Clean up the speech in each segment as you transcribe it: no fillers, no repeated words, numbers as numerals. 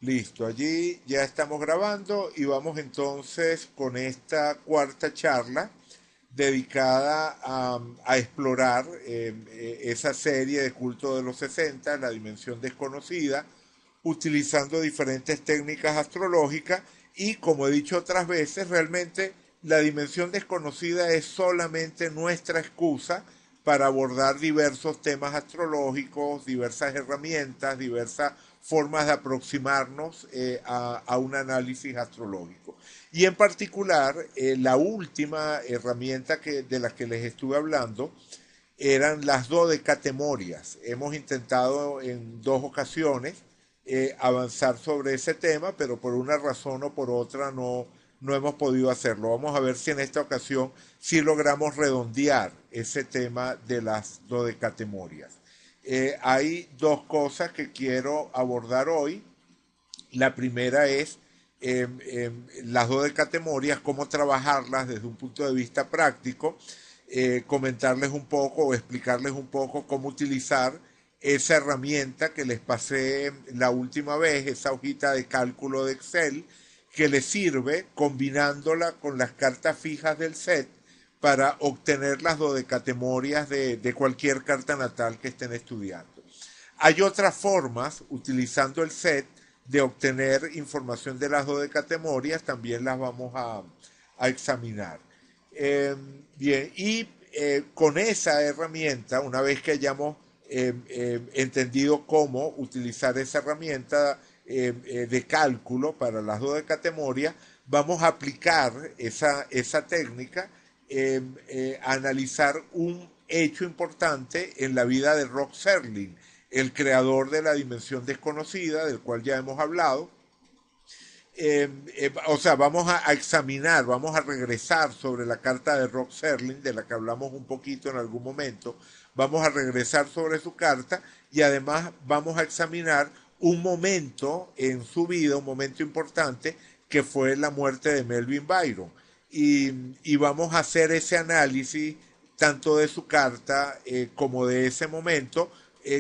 Listo, allí ya estamos grabando y vamos entonces con esta cuarta charla dedicada a explorar esa serie de culto de los 60, la dimensión desconocida, utilizando diferentes técnicas astrológicas y, como he dicho otras veces, realmente la dimensión desconocida es solamente nuestra excusa para abordar diversos temas astrológicos, diversas herramientas, diversas formas de aproximarnos a un análisis astrológico. Y en particular, la última herramienta de la que les estuve hablando eran las dodecatemorias. Hemos intentado en dos ocasiones avanzar sobre ese tema, pero por una razón o por otra no hemos podido hacerlo. Vamos a ver si en esta ocasión sí logramos redondear ese tema de las dodecatemorias. Hay dos cosas que quiero abordar hoy. La primera es las dodecatemorias, cómo trabajarlas desde un punto de vista práctico, comentarles un poco o explicarles un poco cómo utilizar esa herramienta que les pasé la última vez, esa hojita de cálculo de Excel, que les sirve combinándola con las cartas fijas del set para obtener las dodecatemorias de cualquier carta natal que estén estudiando. Hay otras formas, utilizando el set, de obtener información de las dodecatemorias, también las vamos a examinar. Eh, Bien, y con esa herramienta, una vez que hayamos entendido cómo utilizar esa herramienta de cálculo para las dodecatemorias, vamos a aplicar esa técnica a analizar un hecho importante en la vida de Rod Serling, el creador de la dimensión desconocida, del cual ya hemos hablado. O sea, vamos a examinar, vamos a regresar sobre la carta de Rod Serling, de la que hablamos un poquito en algún momento. Vamos a regresar sobre su carta y además vamos a examinar un momento en su vida, un momento importante, que fue la muerte de Melvin Byron. Y vamos a hacer ese análisis tanto de su carta como de ese momento,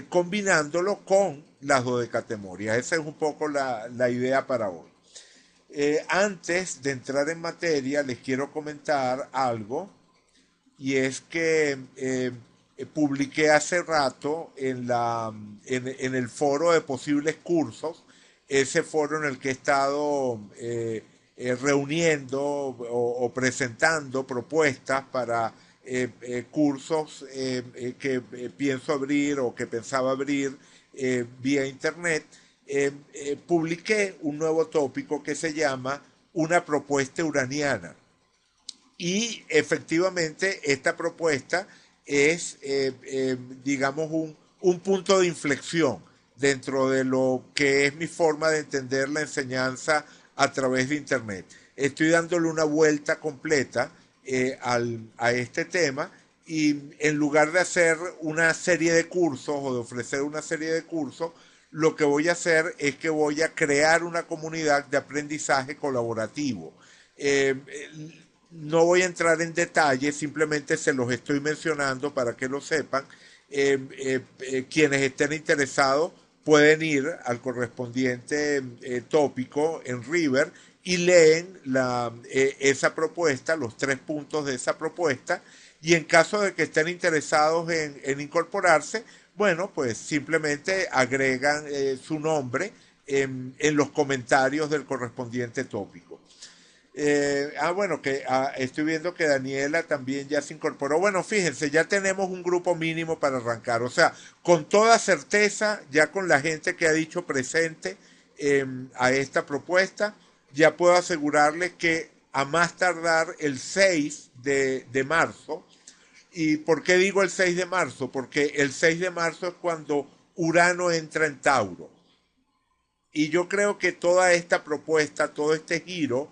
combinándolo con las dodecatemorias. Esa es un poco la idea para hoy. Antes de entrar en materia, les quiero comentar algo, y es que publiqué hace rato en el foro de posibles cursos, ese foro en el que he estado reuniendo o presentando propuestas para cursos que pienso abrir o que pensaba abrir vía internet. Publiqué un nuevo tópico que se llama Una propuesta uraniana. Y efectivamente esta propuesta es, digamos, un punto de inflexión dentro de lo que es mi forma de entender la enseñanza a través de Internet. Estoy dándole una vuelta completa a este tema, y en lugar de hacer una serie de cursos o de ofrecer una serie de cursos, lo que voy a hacer es que voy a crear una comunidad de aprendizaje colaborativo. Eh, no voy a entrar en detalles, simplemente se los estoy mencionando para que lo sepan. Quienes estén interesados pueden ir al correspondiente tópico en River y leen esa propuesta, los 3 puntos de esa propuesta, y en caso de que estén interesados en incorporarse, bueno, pues simplemente agregan su nombre en los comentarios del correspondiente tópico. Bueno, que estoy viendo que Daniela también ya se incorporó. Bueno, fíjense, ya tenemos un grupo mínimo para arrancar. O sea, con toda certeza, ya con la gente que ha dicho presente a esta propuesta, ya puedo asegurarles que a más tardar el 6 de marzo. ¿Y por qué digo el 6 de marzo? Porque el 6 de marzo es cuando Urano entra en Tauro. Y yo creo que toda esta propuesta, todo este giro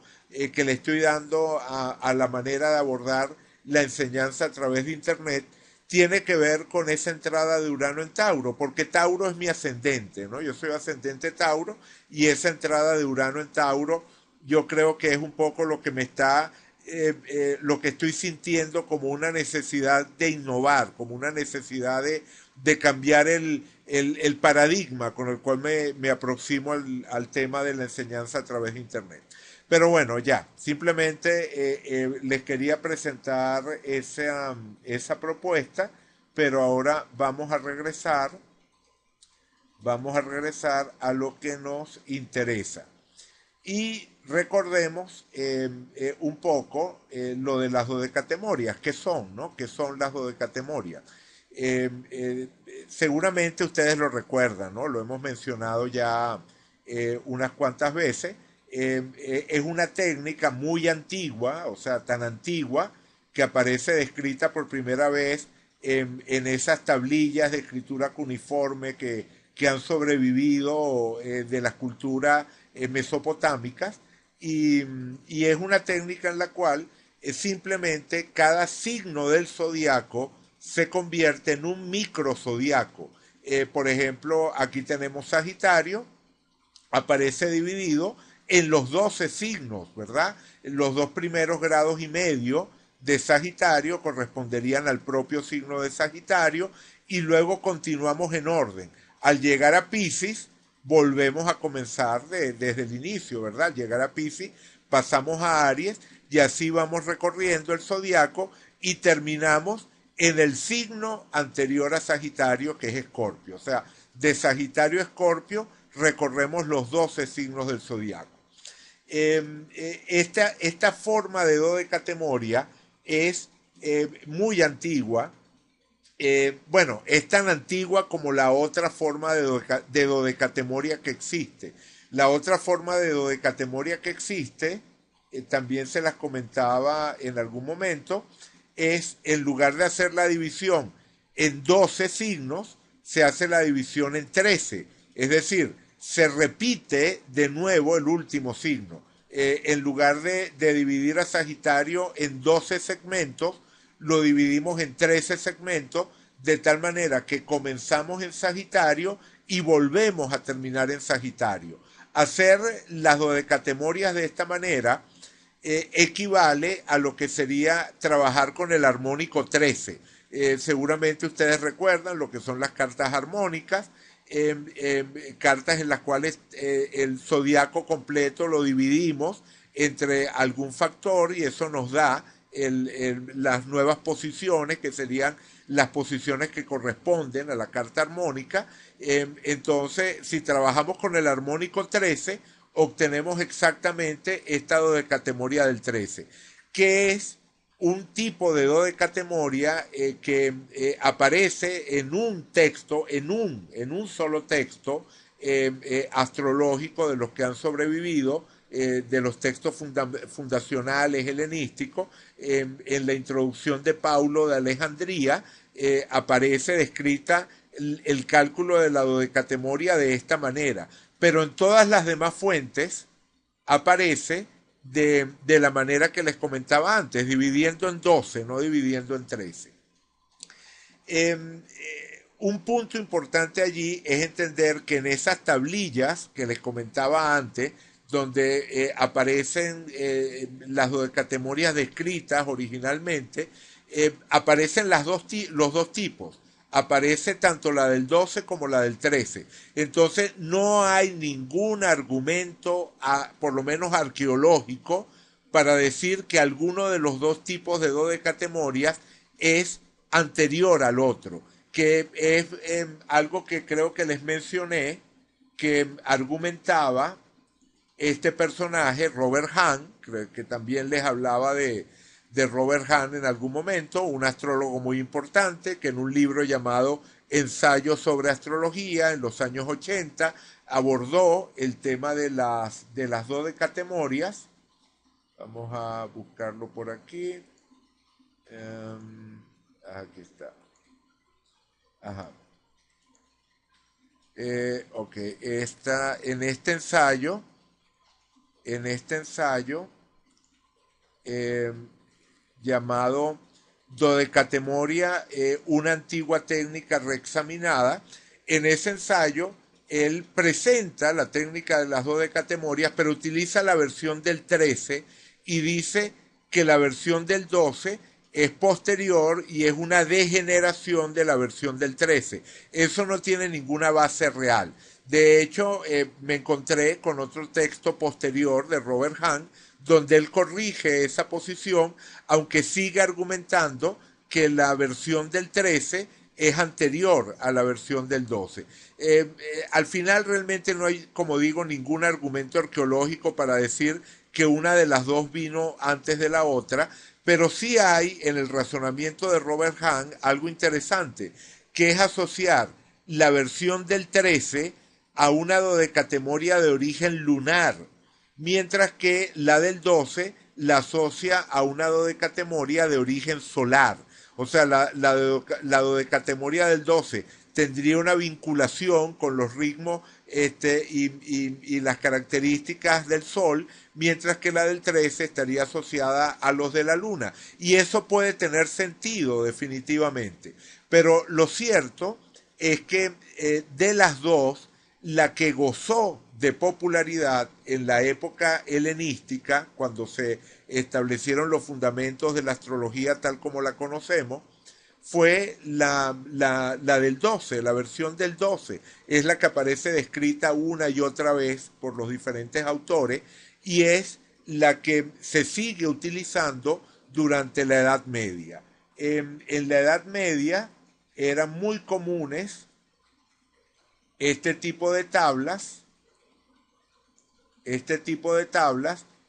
que le estoy dando a la manera de abordar la enseñanza a través de Internet, tiene que ver con esa entrada de Urano en Tauro, porque Tauro es mi ascendente, ¿no? Yo soy ascendente Tauro, y esa entrada de Urano en Tauro yo creo que es un poco lo que me está, lo que estoy sintiendo como una necesidad de innovar, como una necesidad de cambiar el paradigma con el cual me aproximo al tema de la enseñanza a través de Internet. Pero bueno, ya, simplemente les quería presentar esa propuesta, pero ahora vamos a regresar a lo que nos interesa. Y recordemos un poco lo de las dodecatemorias, ¿qué son, no? ¿Qué son las dodecatemorias? Seguramente ustedes lo recuerdan, ¿no? Lo hemos mencionado ya unas cuantas veces. Es una técnica muy antigua, o sea, tan antigua, que aparece descrita por primera vez en esas tablillas de escritura cuneiforme que han sobrevivido de las culturas mesopotámicas y es una técnica en la cual simplemente cada signo del zodiaco se convierte en un micro zodiaco. Por ejemplo, aquí tenemos Sagitario, aparece dividido en los 12 signos, ¿verdad? Los dos primeros grados y medio de Sagitario corresponderían al propio signo de Sagitario y luego continuamos en orden. Al llegar a Piscis, volvemos a comenzar desde el inicio, ¿verdad? Al llegar a Piscis, pasamos a Aries y así vamos recorriendo el zodiaco y terminamos en el signo anterior a Sagitario, que es Escorpio. O sea, de Sagitario a Escorpio recorremos los 12 signos del zodiaco. Esta forma de dodecatemoria es muy antigua. Bueno, es tan antigua como la otra forma de dodecatemoria que existe. La otra forma de dodecatemoria que existe, también se las comentaba en algún momento, es en lugar de hacer la división en 12 signos, se hace la división en 13. Es decir, se repite de nuevo el último signo. En lugar de dividir a Sagitario en 12 segmentos, lo dividimos en 13 segmentos, de tal manera que comenzamos en Sagitario y volvemos a terminar en Sagitario. Hacer las dodecatemorias de esta manera equivale a lo que sería trabajar con el armónico 13. Seguramente ustedes recuerdan lo que son las cartas armónicas, cartas en las cuales el zodiaco completo lo dividimos entre algún factor y eso nos da las nuevas posiciones que serían las posiciones que corresponden a la carta armónica. Entonces, si trabajamos con el armónico 13, obtenemos exactamente esta dodecatemoria del 13, que es un tipo de dodecatemoria que aparece en un texto, en un solo texto astrológico de los que han sobrevivido, de los textos fundacionales helenísticos. En la introducción de Paulo de Alejandría aparece descrita el cálculo de la dodecatemoria de esta manera, pero en todas las demás fuentes aparece de la manera que les comentaba antes, dividiendo en 12, no dividiendo en 13. Un punto importante allí es entender que en esas tablillas que les comentaba antes, donde aparecen las dodecatemorias descritas originalmente, aparecen los dos tipos. Aparece tanto la del 12 como la del 13. Entonces no hay ningún argumento, por lo menos arqueológico, para decir que alguno de los dos tipos de dodecatemorias es anterior al otro, que es algo que creo que les mencioné, que argumentaba este personaje, Robert Hahn, que también les hablaba de Robert Hahn en algún momento, un astrólogo muy importante, que en un libro llamado Ensayos sobre Astrología, en los años 80, abordó el tema de las dodecatemorias. Vamos a buscarlo por aquí. Aquí está. Ajá. Ok, en este ensayo eh, llamado Dodecatemoria, una antigua técnica reexaminada. En ese ensayo, él presenta la técnica de las dodecatemorias, pero utiliza la versión del 13 y dice que la versión del 12 es posterior y es una degeneración de la versión del 13. Eso no tiene ninguna base real. De hecho, me encontré con otro texto posterior de Robert Hahn, donde él corrige esa posición, aunque sigue argumentando que la versión del 13 es anterior a la versión del 12. Al final realmente no hay, como digo, ningún argumento arqueológico para decir que una de las dos vino antes de la otra, pero sí hay en el razonamiento de Robert Hahn algo interesante, que es asociar la versión del 13 a una dodecatemoria de origen lunar, mientras que la del 12 la asocia a una dodecatemoria de origen solar. O sea, la dodecatemoria del 12 tendría una vinculación con los ritmos y las características del Sol, mientras que la del 13 estaría asociada a los de la Luna. Y eso puede tener sentido definitivamente. Pero lo cierto es que de las dos, la que gozó de popularidad en la época helenística, cuando se establecieron los fundamentos de la astrología tal como la conocemos, fue la del 12, la versión del 12. Es la que aparece descrita una y otra vez por los diferentes autores y es la que se sigue utilizando durante la Edad Media. En la Edad Media eran muy comunes este tipo de tablas,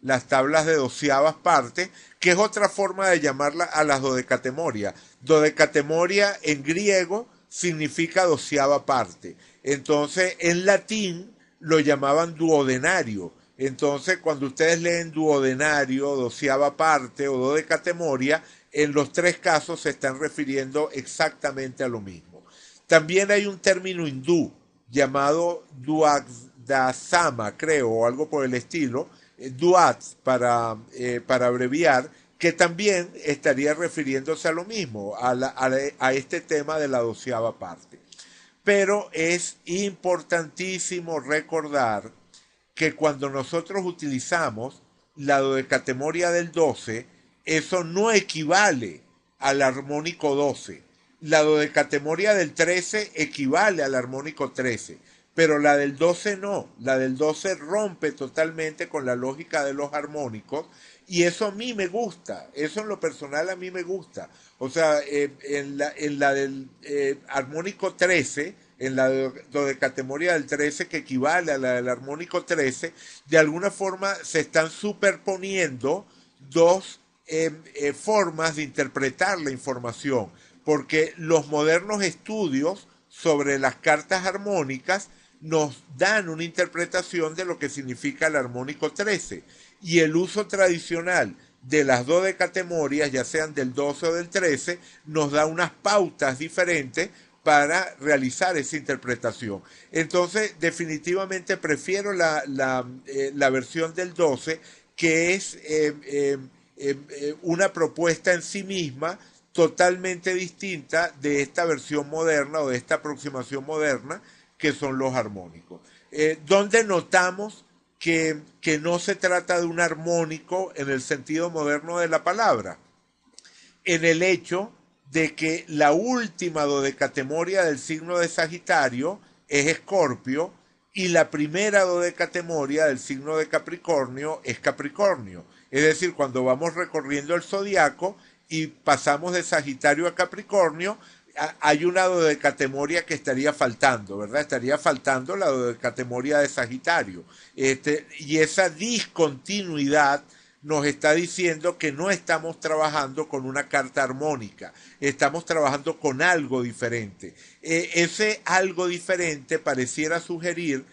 las tablas de doceavas partes, que es otra forma de llamarla a las dodecatemorias. Dodecatemoria en griego significa doceava parte. Entonces, en latín lo llamaban duodenario. Entonces, cuando ustedes leen duodenario, doceava parte o dodecatemoria, en los tres casos se están refiriendo exactamente a lo mismo. También hay un término hindú llamado duodasama, creo, o algo por el estilo, duat para abreviar, que también estaría refiriéndose a lo mismo, a este tema de la doceava parte. Pero es importantísimo recordar que cuando nosotros utilizamos la dodecatemoria del 12, eso no equivale al armónico 12. La dodecatemoria del 13 equivale al armónico 13, pero la del 12 no. La del 12 rompe totalmente con la lógica de los armónicos y eso a mí me gusta, eso en lo personal a mí me gusta. O sea, en la del armónico 13, en la dodecatemoria del 13 que equivale a la del armónico 13, de alguna forma se están superponiendo dos formas de interpretar la información, porque los modernos estudios sobre las cartas armónicas nos dan una interpretación de lo que significa el armónico 13 y el uso tradicional de las dodecatemorias, ya sean del 12 o del 13, nos da unas pautas diferentes para realizar esa interpretación. Entonces, definitivamente prefiero la versión del 12, que es una propuesta en sí misma totalmente distinta de esta versión moderna o de esta aproximación moderna que son los armónicos. Donde notamos que no se trata de un armónico en el sentido moderno de la palabra, en el hecho de que la última dodecatemoria del signo de Sagitario es Escorpio y la primera dodecatemoria del signo de Capricornio es Capricornio. Es decir, cuando vamos recorriendo el zodiaco y pasamos de Sagitario a Capricornio, hay una dodecatemoria que estaría faltando, ¿verdad? Estaría faltando la dodecatemoria de Sagitario. Y esa discontinuidad nos está diciendo que no estamos trabajando con una carta armónica, estamos trabajando con algo diferente. Ese algo diferente pareciera sugerir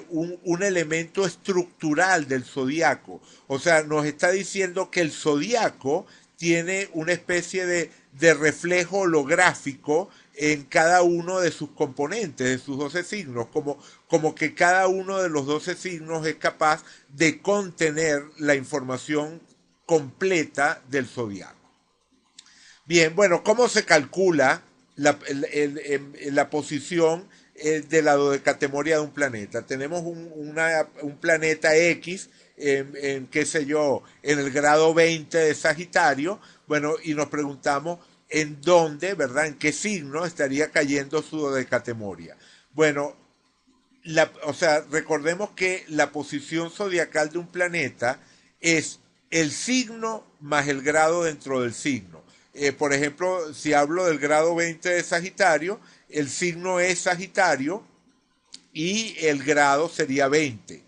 un elemento estructural del zodiaco. O sea, nos está diciendo que el zodiaco tiene una especie de reflejo holográfico en cada uno de sus componentes, de sus 12 signos, como que cada uno de los 12 signos es capaz de contener la información completa del zodiaco. Bien, bueno, ¿cómo se calcula la posición de la dodecatemoria de un planeta? Tenemos un planeta X, qué sé yo, en el grado 20 de Sagitario, Bueno, y nos preguntamos en dónde, ¿verdad? En qué signo estaría cayendo su dodecatemoria. Bueno, o sea, recordemos que la posición zodiacal de un planeta es el signo más el grado dentro del signo. Por ejemplo, si hablo del grado 20 de Sagitario, el signo es Sagitario y el grado sería 20.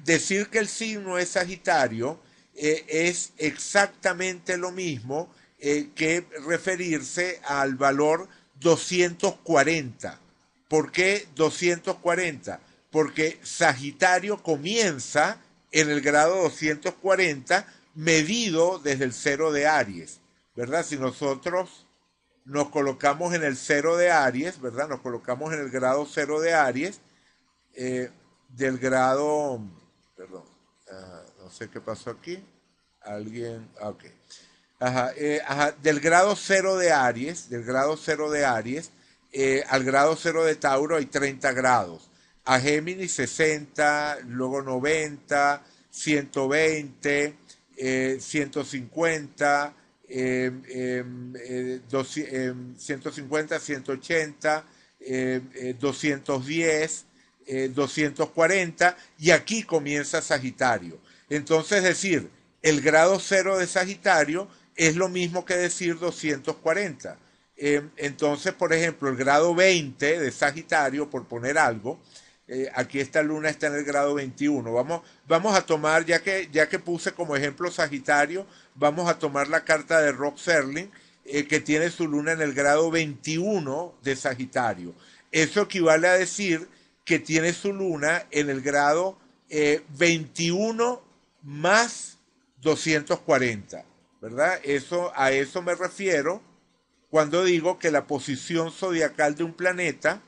Decir que el signo es Sagitario es exactamente lo mismo que referirse al valor 240. ¿Por qué 240? Porque Sagitario comienza en el grado 240 medido desde el cero de Aries, ¿verdad? Si nosotros nos colocamos en el cero de Aries, ¿verdad? Nos colocamos en el grado cero de Aries, eh, del grado, perdón, no sé qué pasó aquí, alguien, ok, del grado cero de Aries, al grado cero de Tauro hay 30 grados, a Géminis 60, luego 90, 120, 150, 150, 180, 210, 240 y aquí comienza Sagitario. Entonces decir el grado cero de Sagitario es lo mismo que decir 240. Entonces, por ejemplo, el grado 20 de Sagitario, por poner algo, aquí esta luna está en el grado 21. Vamos a tomar, ya que puse como ejemplo Sagitario, vamos a tomar la carta de Rod Serling, que tiene su luna en el grado 21 de Sagitario. Eso equivale a decir que tiene su luna en el grado 21 más 240, ¿verdad? A eso me refiero cuando digo que la posición zodiacal de un planeta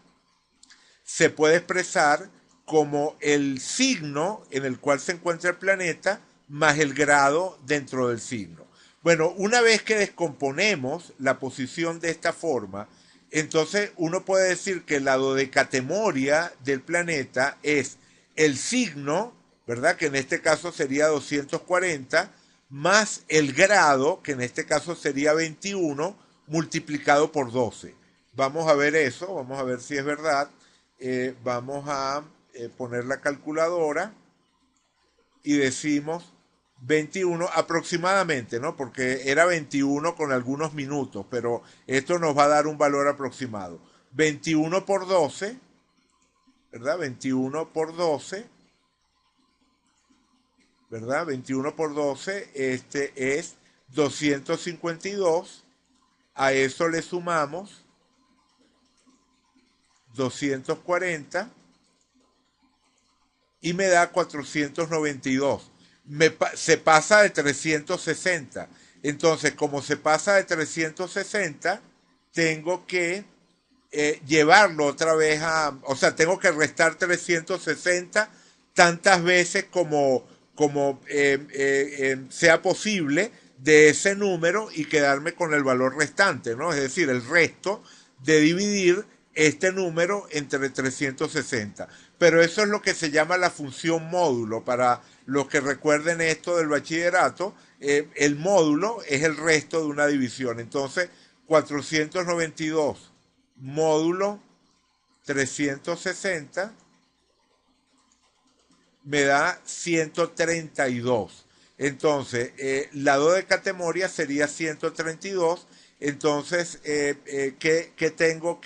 se puede expresar como el signo en el cual se encuentra el planeta más el grado dentro del signo. Bueno, una vez que descomponemos la posición de esta forma, entonces uno puede decir que la dodecatemoria del planeta es el signo, ¿verdad? Que en este caso sería 240, más el grado, que en este caso sería 21, multiplicado por 12. Vamos a ver eso, vamos a ver si es verdad. Vamos a poner la calculadora y decimos 21 aproximadamente, ¿no? Porque era 21 con algunos minutos, pero esto nos va a dar un valor aproximado. 21 por 12, ¿verdad? 21 por 12, ¿verdad? 21 por 12, este es 252. A eso le sumamos 240 y me da 492. Se pasa de 360. Entonces, como se pasa de 360, tengo que llevarlo otra vez o sea, tengo que restar 360 tantas veces como sea posible de ese número y quedarme con el valor restante, ¿no? Es decir, el resto de dividir este número entre 360. Pero eso es lo que se llama la función módulo. Para los que recuerden esto del bachillerato, el módulo es el resto de una división. Entonces, 492 módulo 360 me da 132. Entonces, la dodecatemoria sería 132. Entonces, ¿qué tengo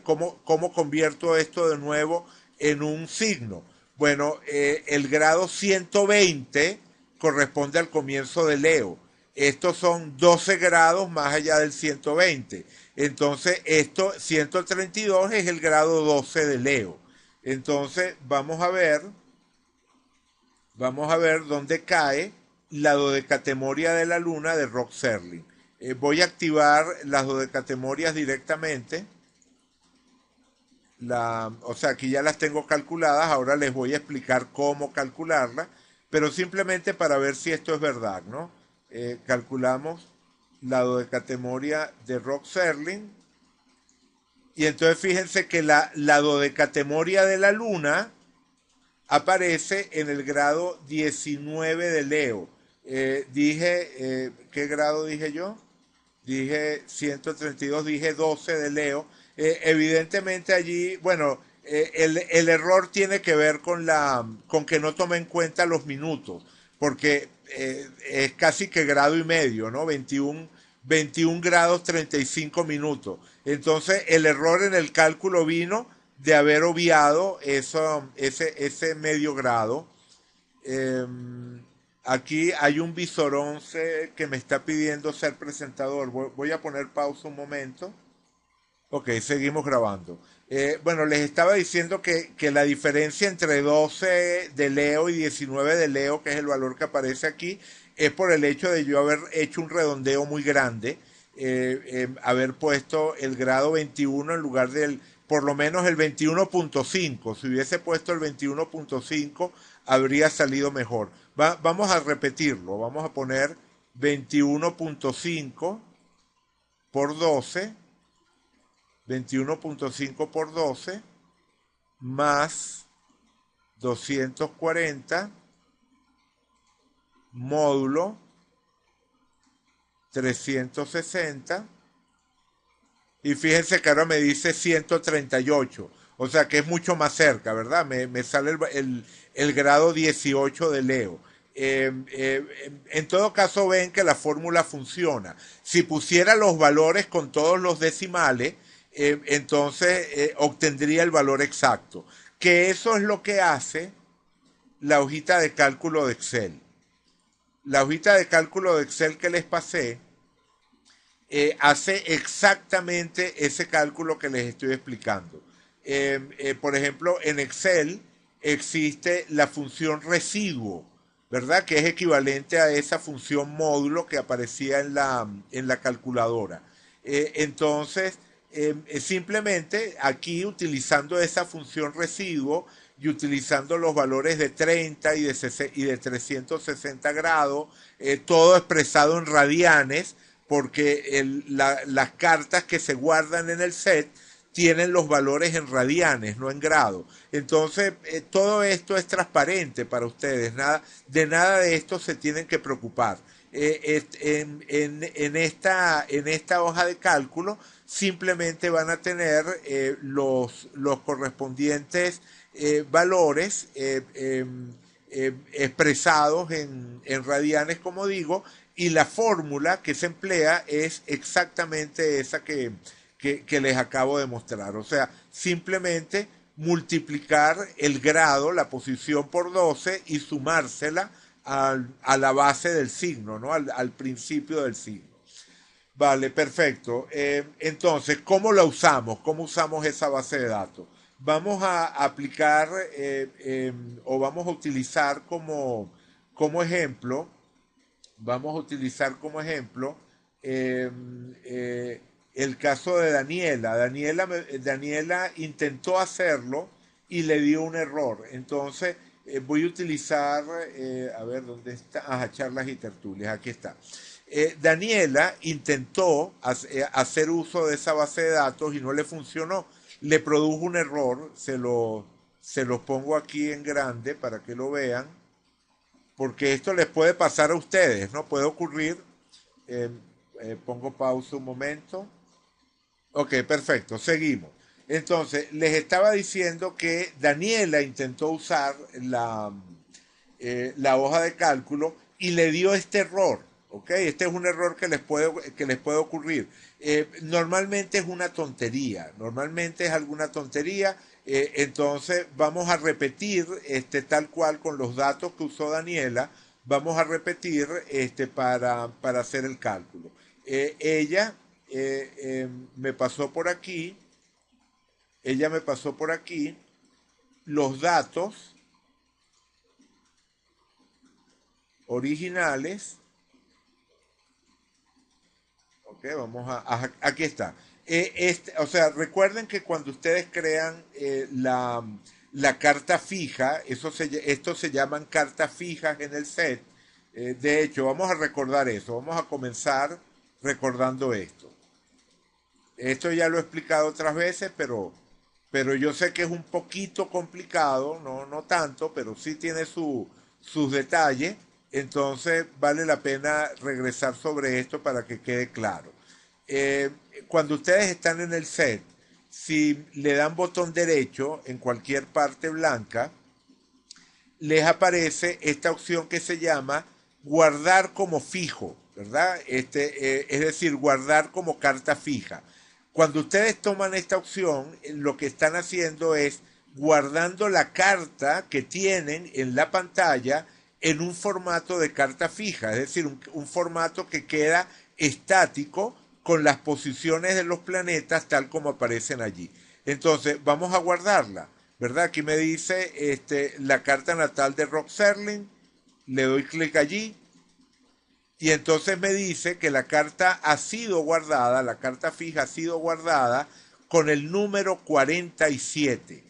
cómo convierto esto de nuevo en un signo? Bueno, el grado 120 corresponde al comienzo de Leo. Estos son 12 grados más allá del 120. Entonces, 132 es el grado 12 de Leo. Entonces, vamos a ver dónde cae la dodecatemoria de la luna de Rod Serling. Voy a activar las dodecatemorias directamente. O sea, aquí ya las tengo calculadas, ahora les voy a explicar cómo calcularlas, pero simplemente para ver si esto es verdad, ¿no? Calculamos la dodecatemoria de Rod Serling y entonces fíjense que la dodecatemoria de la luna aparece en el grado 19 de Leo. ¿Qué grado dije yo? Dije 132, dije 12 de Leo. Evidentemente allí, bueno, el error tiene que ver con que no tome en cuenta los minutos, porque es casi que grado y medio, ¿no? 21 grados 35 minutos. Entonces el error en el cálculo vino de haber obviado ese medio grado. Eh, Aquí hay un visor 11 que me está pidiendo ser presentador. Voy a poner pausa un momento. Ok, seguimos grabando. Bueno, les estaba diciendo que la diferencia entre 12 de Leo y 19 de Leo, que es el valor que aparece aquí, es por el hecho de yo haber hecho un redondeo muy grande, haber puesto el grado 21 en lugar del, por lo menos el 21.5. Si hubiese puesto el 21.5, habría salido mejor. Vamos a repetirlo. Vamos a poner 21.5 por 12. 21.5 por 12 más 240 módulo 360 y fíjense que ahora me dice 138, o sea que es mucho más cerca, ¿verdad? Me sale el grado 18 de Leo. En todo caso ven que la fórmula funciona. Si pusiera los valores con todos los decimales, entonces obtendría el valor exacto. Que eso es lo que hace la hojita de cálculo de Excel. La hojita de cálculo de Excel que les pasé hace exactamente ese cálculo que les estoy explicando. Por ejemplo, en Excel existe la función residuo, ¿verdad? Que es equivalente a esa función módulo que aparecía en la calculadora. Entonces, simplemente aquí utilizando esa función residuo y utilizando los valores de 30 y de 360 grados, todo expresado en radianes, porque las cartas que se guardan en el set tienen los valores en radianes, no en grados. Entonces, todo esto es transparente para ustedes. De nada de esto se tienen que preocupar. En esta hoja de cálculo simplemente van a tener los correspondientes valores expresados en radianes, como digo, y la fórmula que se emplea es exactamente esa que les acabo de mostrar. O sea, simplemente multiplicar el grado, la posición por 12 y sumársela a la base del signo, ¿no? Al principio del signo. Vale, perfecto. Entonces, ¿cómo la usamos? ¿Cómo usamos esa base de datos? Vamos a aplicar o vamos a utilizar como ejemplo, vamos a utilizar como ejemplo eh, el caso de Daniela. Daniela intentó hacerlo y le dio un error. Entonces, voy a utilizar, a ver, ¿dónde está? Ajá, charlas y tertulias, aquí está. Daniela intentó hacer uso de esa base de datos y no le funcionó. Le produjo un error, se lo pongo aquí en grande para que lo vean, porque esto les puede pasar a ustedes, ¿no? Puede ocurrir. eh, Pongo pausa un momento. Ok, perfecto, seguimos. Entonces, les estaba diciendo que Daniela intentó usar la hoja de cálculo y le dio este error. ¿Ok? Este es un error que les puede ocurrir. Normalmente es una tontería, normalmente es alguna tontería. Entonces vamos a repetir tal cual con los datos que usó Daniela, vamos a repetir para hacer el cálculo. Ella me pasó por aquí, ella me pasó por aquí los datos originales. Ok, aquí está. O sea, recuerden que cuando ustedes crean la carta fija, estos se llaman cartas fijas en el set. De hecho, vamos a recordar eso. Vamos a comenzar recordando esto. Esto ya lo he explicado otras veces, pero yo sé que es un poquito complicado, no tanto, pero sí tiene sus detalles. Entonces vale la pena regresar sobre esto para que quede claro. Eh, Cuando ustedes están en el set, si le dan botón derecho en cualquier parte blanca, les aparece esta opción que se llama guardar como fijo, ¿verdad? Es decir, guardar como carta fija. Cuando ustedes toman esta opción, lo que están haciendo es guardando la carta que tienen en la pantalla en un formato de carta fija, es decir, un formato que queda estático con las posiciones de los planetas tal como aparecen allí. Entonces, vamos a guardarla. ¿Verdad? Aquí me dice la carta natal de Rod Serling, le doy clic allí y entonces me dice que la carta ha sido guardada, la carta fija ha sido guardada con el número 47.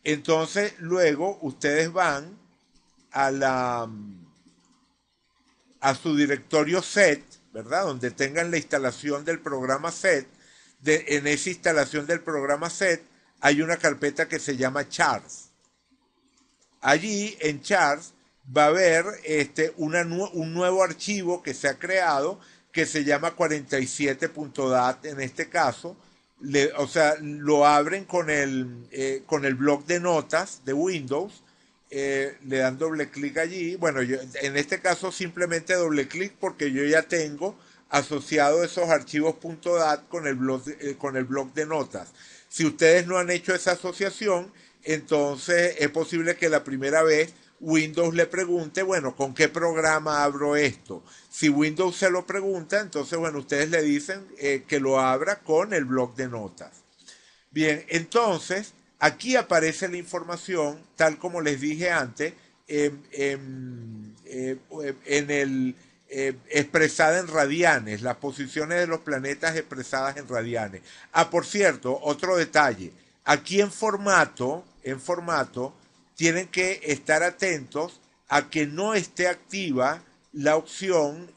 Entonces luego ustedes van a a su directorio set, ¿verdad? Donde tengan la instalación del programa set. En esa instalación del programa set hay una carpeta que se llama charts. Allí en charts va a haber un nuevo archivo que se ha creado que se llama 47.dat en este caso. O sea, lo abren con el bloc de notas de Windows, le dan doble clic allí. Bueno, en este caso simplemente doble clic porque yo ya tengo asociado esos archivos .dat con el bloc de notas. Si ustedes no han hecho esa asociación, entonces es posible que la primera vez Windows le pregunte, bueno, ¿con qué programa abro esto? Si Windows se lo pregunta, entonces, bueno, ustedes le dicen que lo abra con el bloc de notas. Bien, entonces, aquí aparece la información, tal como les dije antes, en el expresada en radianes, las posiciones de los planetas expresadas en radianes. Ah, por cierto, otro detalle. Aquí en formato, tienen que estar atentos a que no esté activa la opción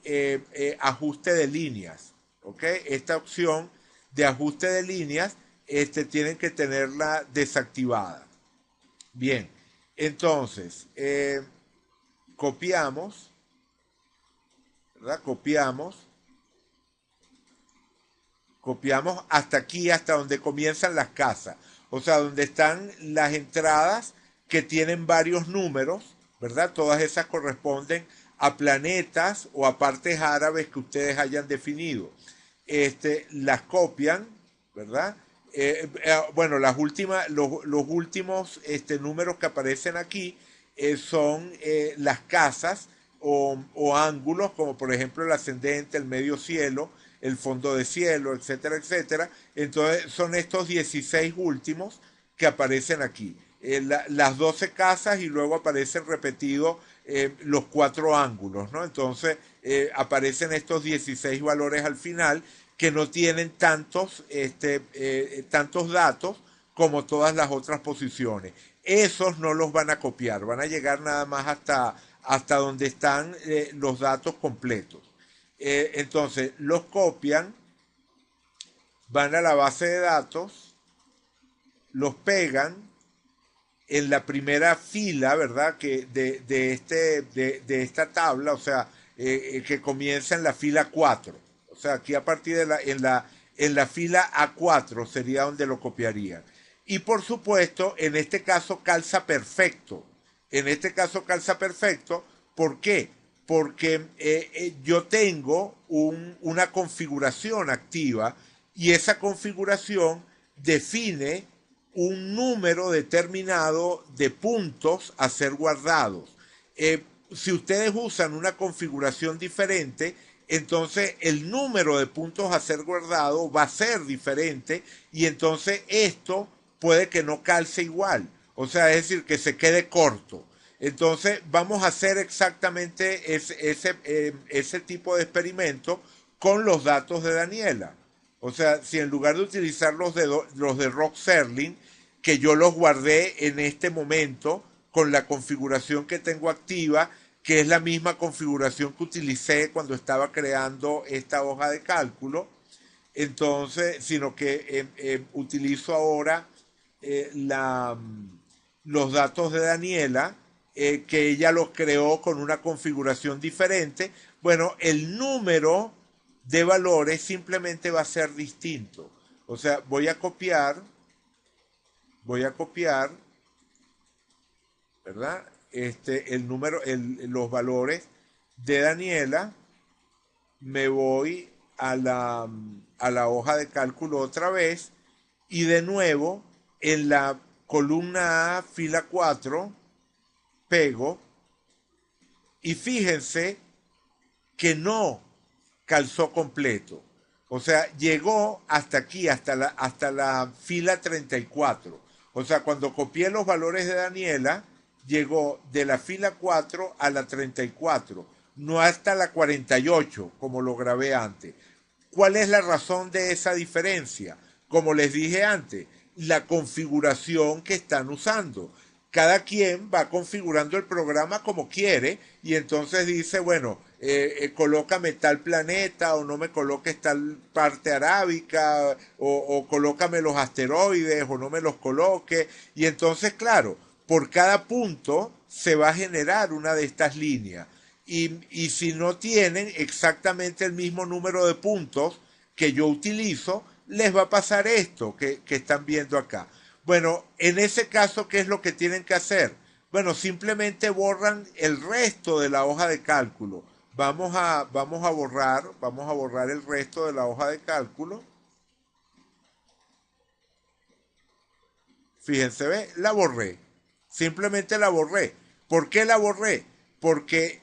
ajuste de líneas. ¿Ok? Esta opción de ajuste de líneas tienen que tenerla desactivada. Bien, entonces, copiamos, ¿verdad? Copiamos hasta aquí, hasta donde comienzan las casas. O sea, donde están las entradas que tienen varios números, ¿verdad? Todas esas corresponden a planetas o a partes árabes que ustedes hayan definido. Las copian, ¿verdad? Bueno, los últimos números que aparecen aquí son las casas o ángulos, como por ejemplo el ascendente, el medio cielo, el fondo de cielo, etcétera, etcétera. Entonces son estos 16 últimos que aparecen aquí. Las 12 casas y luego aparecen repetidos los 4 ángulos, ¿no? Entonces aparecen estos 16 valores al final que no tienen tantos datos como todas las otras posiciones. Esos no los van a copiar, van a llegar nada más hasta donde están los datos completos. Entonces los copian, van a la base de datos, los pegan en la primera fila, ¿verdad? De esta tabla, o sea, que comienza en la fila 4. O sea, aquí a partir en la fila A4 sería donde lo copiarían. Y por supuesto, en este caso calza perfecto. En este caso calza perfecto. ¿Por qué? Porque yo tengo una configuración activa y esa configuración define un número determinado de puntos a ser guardados. Si ustedes usan una configuración diferente, entonces el número de puntos a ser guardado va a ser diferente y entonces esto puede que no calce igual. O sea, es decir, que se quede corto. Entonces vamos a hacer exactamente ese tipo de experimento con los datos de Daniela. O sea, si en lugar de utilizar los de Rod Serling, que yo los guardé en este momento con la configuración que tengo activa, que es la misma configuración que utilicé cuando estaba creando esta hoja de cálculo, entonces, sino que utilizo ahora los datos de Daniela, que ella los creó con una configuración diferente. Bueno, el número de valores simplemente va a ser distinto. O sea, voy a copiar, ¿verdad? El número, los valores de Daniela, me voy a la hoja de cálculo otra vez y de nuevo en la columna A, fila 4 pego y fíjense que no calzó completo. O sea, llegó hasta aquí, hasta la fila 34. O sea, cuando copié los valores de Daniela, llegó de la fila 4 a la 34, no hasta la 48, como lo grabé antes. ¿Cuál es la razón de esa diferencia? Como les dije antes, la configuración que están usando. Cada quien va configurando el programa como quiere y entonces dice, bueno, colócame tal planeta o no me coloques tal parte arábica o colócame los asteroides o no me los coloque. Y entonces, claro, por cada punto se va a generar una de estas líneas. Y si no tienen exactamente el mismo número de puntos que yo utilizo, les va a pasar esto que están viendo acá. Bueno, en ese caso, ¿qué es lo que tienen que hacer? Bueno, simplemente borran el resto de la hoja de cálculo. Vamos a borrar el resto de la hoja de cálculo. Fíjense, ve, la borré. Simplemente la borré. ¿Por qué la borré? Porque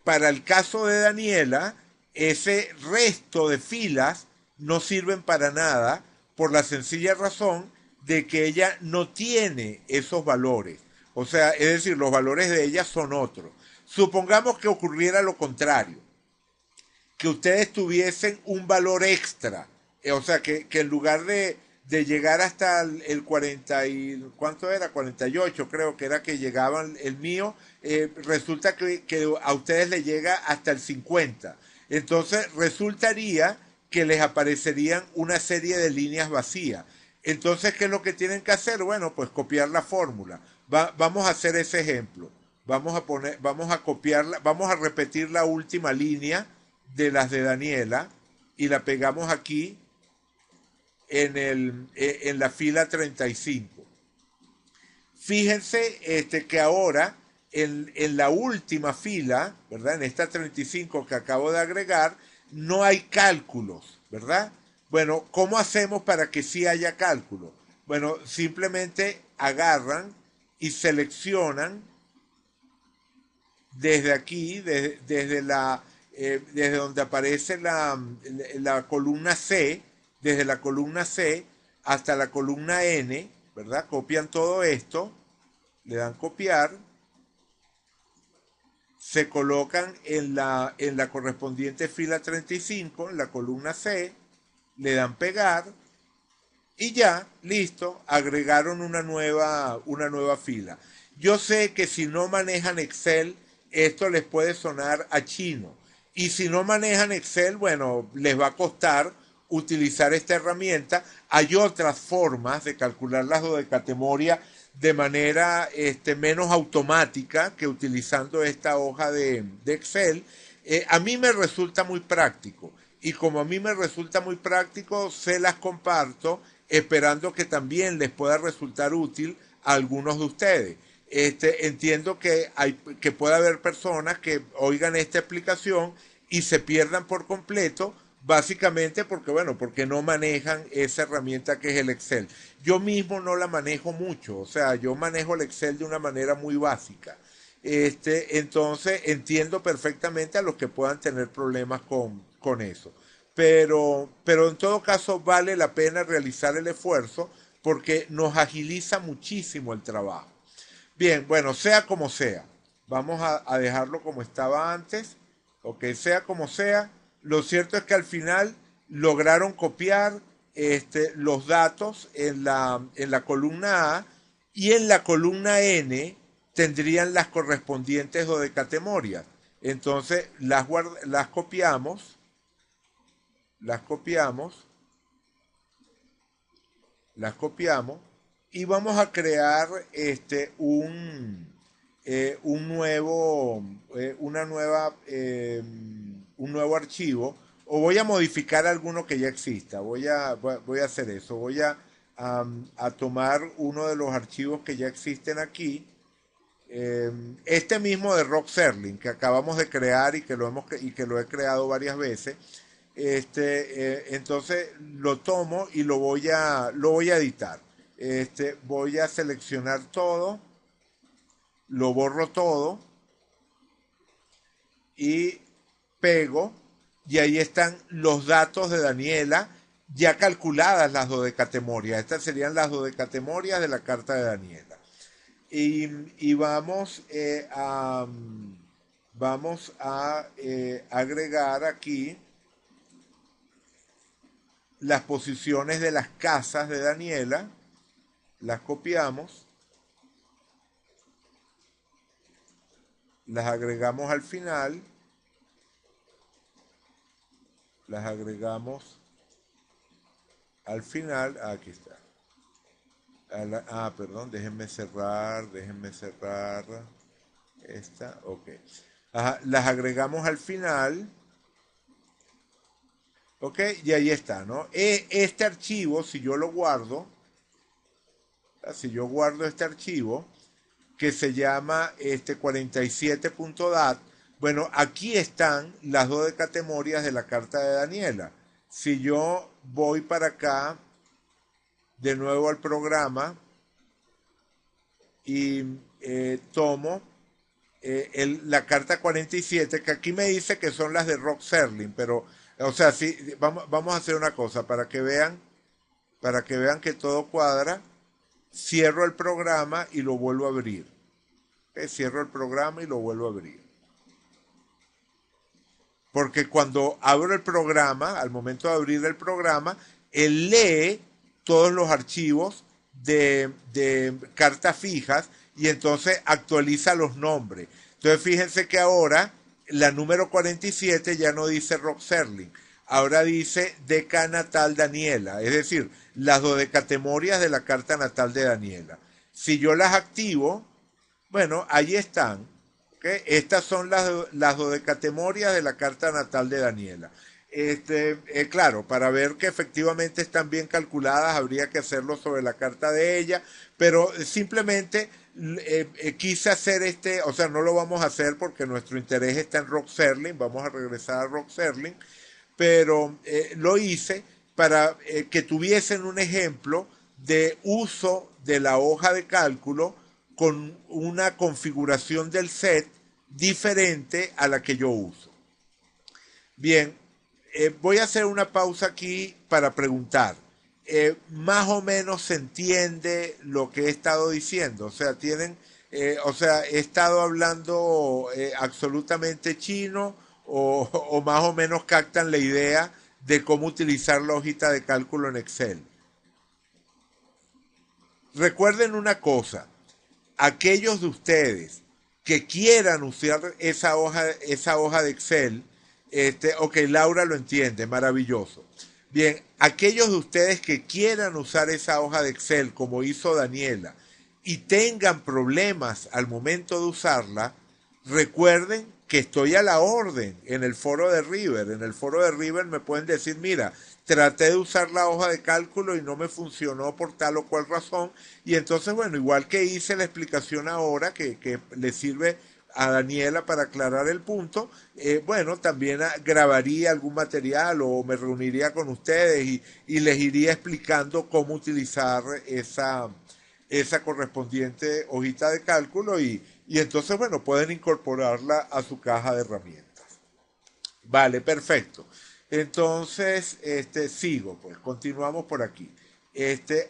para el caso de Daniela, ese resto de filas no sirven para nada por la sencilla razón de que ella no tiene esos valores. O sea, es decir, los valores de ella son otros. Supongamos que ocurriera lo contrario, que ustedes tuviesen un valor extra. O sea, que en lugar de llegar hasta el 40 y, ¿cuánto era? 48 creo que era que llegaban el mío, resulta que a ustedes les llega hasta el 50. Entonces resultaría que les aparecerían una serie de líneas vacías. Entonces, ¿qué es lo que tienen que hacer? Bueno, pues copiar la fórmula. Vamos a hacer ese ejemplo. Vamos a copiarla, vamos a repetir la última línea de las de Daniela y la pegamos aquí en la fila 35. Fíjense que ahora en la última fila, ¿verdad? En esta 35 que acabo de agregar, no hay cálculos, ¿verdad? Bueno, ¿cómo hacemos para que sí haya cálculo? Bueno, simplemente agarran y seleccionan desde aquí, desde donde aparece la columna C, desde la columna C hasta la columna N, ¿verdad? Copian todo esto, le dan copiar, se colocan en la correspondiente fila 35, en la columna C, le dan pegar y ya, listo, agregaron una nueva fila. Yo sé que si no manejan Excel, esto les puede sonar a chino. Y si no manejan Excel, bueno, les va a costar utilizar esta herramienta. Hay otras formas de calcular las dodecatemoria de manera menos automática que utilizando esta hoja de Excel. A mí me resulta muy práctico y como a mí me resulta muy práctico, se las comparto esperando que también les pueda resultar útil a algunos de ustedes. Entiendo que puede haber personas que oigan esta explicación y se pierdan por completo, básicamente porque, bueno, porque no manejan esa herramienta que es el Excel. Yo mismo no la manejo mucho, o sea, yo manejo el Excel de una manera muy básica. Entonces entiendo perfectamente a los que puedan tener problemas con eso. Pero en todo caso vale la pena realizar el esfuerzo porque nos agiliza muchísimo el trabajo. Bien, bueno, sea como sea, vamos a dejarlo como estaba antes, o que sea como sea, lo cierto es que al final lograron copiar los datos en la columna A y en la columna N tendrían las correspondientes dodecatemorias. Entonces las copiamos, las copiamos, las copiamos y vamos a crear un nuevo, una nueva, un nuevo archivo, o voy a modificar alguno que ya exista. Voy a hacer eso. A tomar uno de los archivos que ya existen aquí. Este mismo de Rock Serling que acabamos de crear y que lo he creado varias veces. Entonces lo tomo y lo voy a editar. Voy a seleccionar todo, lo borro todo y pego, y ahí están los datos de Daniela ya calculadas, las dodecatemorias. Estas serían las dodecatemorias de la carta de Daniela. Y vamos a agregar aquí las posiciones de las casas de Daniela, las copiamos, las agregamos al final, aquí está. Perdón, déjenme cerrar esta, ok. Ajá, las agregamos al final, ok, y ahí está, ¿no? Este archivo, si yo lo guardo, si yo guardo este archivo, que se llama 47.dat, bueno, aquí están las dodecatemorias de la carta de Daniela. Si yo voy para acá, de nuevo al programa, y tomo la carta 47, que aquí me dice que son las de Rock Serling, pero, o sea, sí, vamos a hacer una cosa para que vean que todo cuadra. Cierro el programa y lo vuelvo a abrir. Cierro el programa y lo vuelvo a abrir. Porque cuando abro el programa, al momento de abrir el programa, él lee todos los archivos de cartas fijas y entonces actualiza los nombres. Entonces fíjense que ahora la número 47 ya no dice Rock Serling, ahora dice Deca Natal Daniela, es decir, las dodecatemorias de la carta natal de Daniela. Si yo las activo, bueno, ahí están. ¿Okay? Estas son las dodecatemorias de la carta natal de Daniela. Claro, para ver que efectivamente están bien calculadas, habría que hacerlo sobre la carta de ella, pero simplemente quise hacer o sea, no lo vamos a hacer porque nuestro interés está en Rock Serling, vamos a regresar a Rock Serling, pero lo hice para que tuviesen un ejemplo de uso de la hoja de cálculo con una configuración del set diferente a la que yo uso. Bien, voy a hacer una pausa aquí para preguntar. Más o menos se entiende lo que he estado diciendo. O sea, he estado hablando absolutamente chino o más o menos captan la idea de cómo utilizar la hojita de cálculo en Excel. Recuerden una cosa, aquellos de ustedes que quieran usar esa hoja de Excel, ok, Laura lo entiende, maravilloso. Bien, aquellos de ustedes que quieran usar esa hoja de Excel como hizo Daniela y tengan problemas al momento de usarla, recuerden que estoy a la orden en el foro de River. En el foro de River me pueden decir, mira, traté de usar la hoja de cálculo y no me funcionó por tal o cual razón. Y entonces, bueno, igual que hice la explicación ahora, que le sirve a Daniela para aclarar el punto, bueno, también grabaría algún material o me reuniría con ustedes y les iría explicando cómo utilizar esa correspondiente hojita de cálculo y entonces, bueno, pueden incorporarla a su caja de herramientas. Vale, perfecto. Entonces, sigo, pues, continuamos por aquí.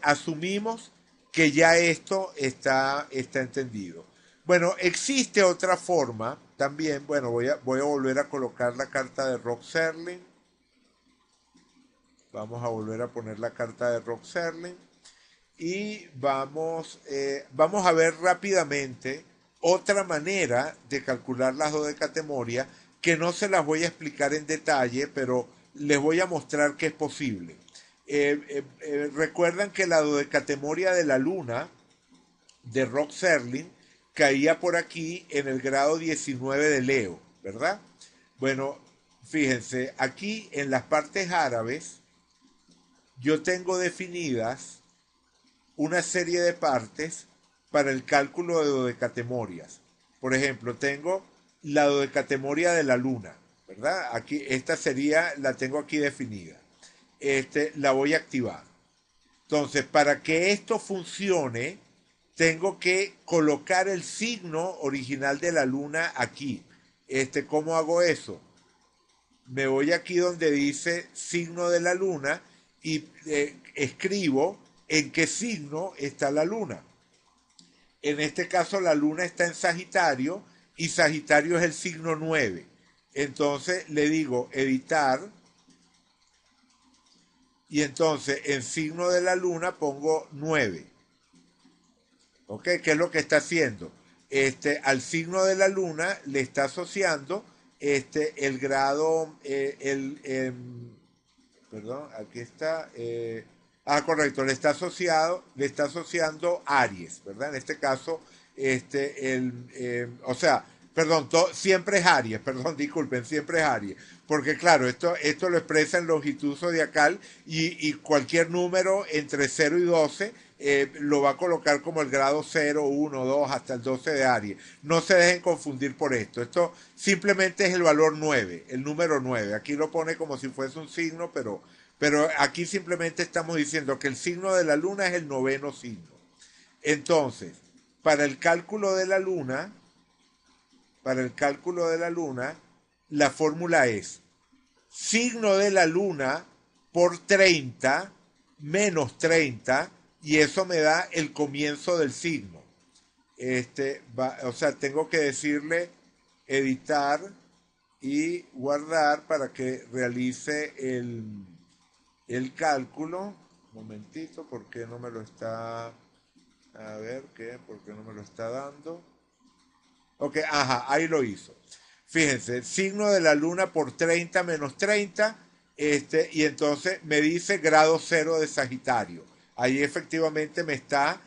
Asumimos que ya esto está entendido. Bueno, existe otra forma también. Bueno, voy a volver a colocar la carta de Rock Serling. Vamos a volver a poner la carta de Rock Serling. Y vamos a ver rápidamente otra manera de calcular las dodecatemorias que no se las voy a explicar en detalle, pero les voy a mostrar que es posible. Recuerdan que la dodecatemoria de la luna de Rod Serling caía por aquí en el grado 19 de Leo, ¿verdad? Bueno, fíjense, aquí en las partes árabes yo tengo definidas una serie de partes para el cálculo de dodecatemorias. Por ejemplo, tengo la dodecatemoria de la luna, ¿verdad? Aquí, esta sería, la tengo aquí definida. La voy a activar. Entonces, para que esto funcione, tengo que colocar el signo original de la luna aquí. ¿Cómo hago eso? Me voy aquí donde dice signo de la luna y escribo en qué signo está la luna. En este caso la luna está en Sagitario y Sagitario es el signo 9. Entonces le digo editar y entonces en signo de la luna pongo 9. ¿Ok? ¿Qué es lo que está haciendo? Al signo de la luna le está asociando el grado, perdón, aquí está, correcto, le está asociando Aries, ¿verdad? En este caso, o sea, perdón, siempre es Aries, perdón, disculpen, siempre es Aries, porque claro, esto lo expresa en longitud zodiacal y cualquier número entre 0 y 12 lo va a colocar como el grado 0, 1, 2 hasta el 12 de Aries. No se dejen confundir por esto. Esto simplemente es el valor 9, el número 9. Aquí lo pone como si fuese un signo, pero aquí simplemente estamos diciendo que el signo de la luna es el noveno signo. Entonces, para el cálculo de la luna, para el cálculo de la luna, la fórmula es signo de la luna por 30 menos 30 y eso me da el comienzo del signo. O sea, tengo que decirle editar y guardar para que realice el cálculo. Un momentito, ¿por qué no me lo está? A ver, ¿qué? ¿Por qué no me lo está dando? Ok, ajá, ahí lo hizo. Fíjense, signo de la luna por 30 menos 30, y entonces me dice grado 0 de Sagitario. Ahí efectivamente me está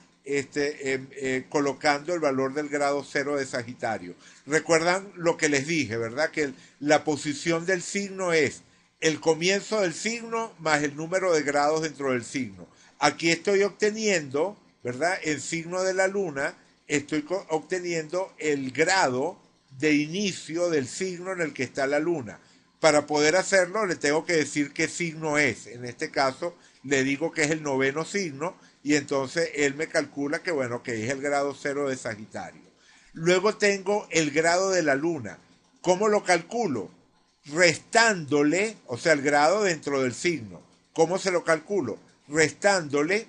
colocando el valor del grado 0 de Sagitario. Recuerdan lo que les dije, ¿verdad? Que la posición del signo es el comienzo del signo más el número de grados dentro del signo. Aquí estoy obteniendo, ¿verdad? En signo de la luna, estoy obteniendo el grado de inicio del signo en el que está la luna. Para poder hacerlo le tengo que decir qué signo es. En este caso le digo que es el noveno signo y entonces él me calcula que bueno, que es el grado 0 de Sagitario. Luego tengo el grado de la luna. ¿Cómo lo calculo? Restándole, o sea, el grado dentro del signo. ¿Cómo se lo calculo? Restándole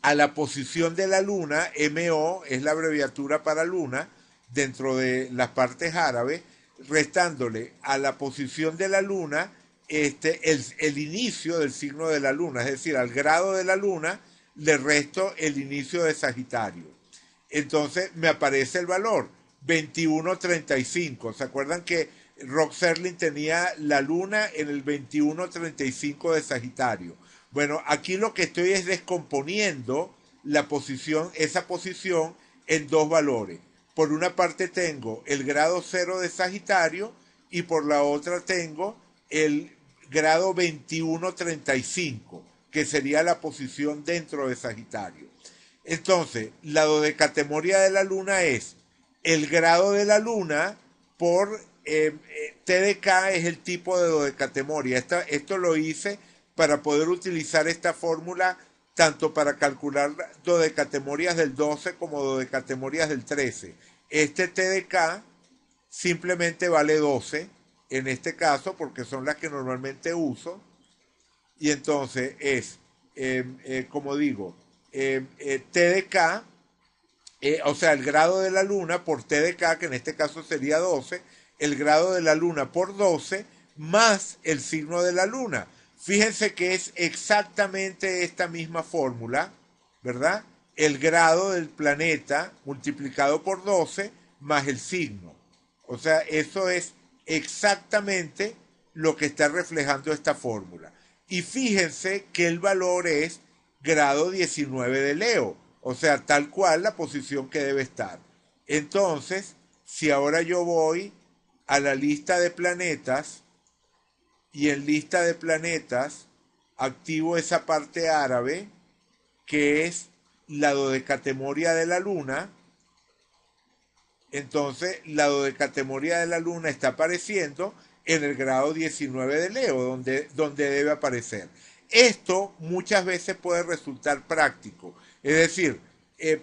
a la posición de la luna, MO es la abreviatura para luna, dentro de las partes árabes, restándole a la posición de la luna el inicio del signo de la luna, es decir, al grado de la luna le resto el inicio de Sagitario. Entonces me aparece el valor 2135. ¿Se acuerdan que Rod Serling tenía la luna en el 2135 de Sagitario? Bueno, aquí lo que estoy es descomponiendo la posición, esa posición en dos valores. Por una parte tengo el grado 0 de Sagitario y por la otra tengo el grado 2135, que sería la posición dentro de Sagitario. Entonces, la dodecatemoria de la luna es el grado de la luna por TDK es el tipo de dodecatemoria. Esto lo hice para poder utilizar esta fórmula tanto para calcular dodecatemorias del 12 como dodecatemorias del 13. Este TDK simplemente vale 12 en este caso porque son las que normalmente uso y entonces es, como digo, TDK, o sea, el grado de la luna por TDK, que en este caso sería 12, el grado de la luna por 12 más el signo de la luna. Fíjense que es exactamente esta misma fórmula, ¿verdad? El grado del planeta multiplicado por 12 más el signo. O sea, eso es exactamente lo que está reflejando esta fórmula. Y fíjense que el valor es grado 19 de Leo, o sea, tal cual la posición que debe estar. Entonces, si ahora yo voy a la lista de planetas y en lista de planetas activo esa parte árabe que es la dodecatemoria de la luna, entonces la dodecatemoria de la luna está apareciendo en el grado 19 de Leo, donde debe aparecer. Esto muchas veces puede resultar práctico, es decir,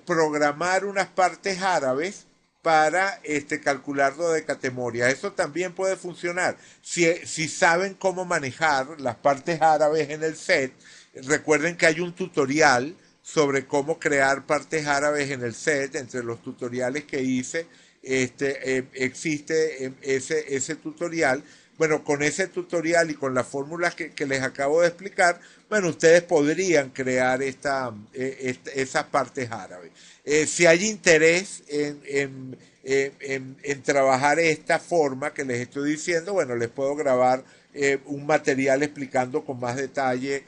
programar unas partes árabes para calcular dodecatemoria. Eso también puede funcionar. Si saben cómo manejar las partes árabes en el set, recuerden que hay un tutorial sobre cómo crear partes árabes en el set. Entre los tutoriales que hice existe ese tutorial. Bueno, con ese tutorial y con las fórmulas que les acabo de explicar, bueno, ustedes podrían crear esas partes árabes. Si hay interés en trabajar esta forma que les estoy diciendo, bueno, les puedo grabar un material explicando con más detalle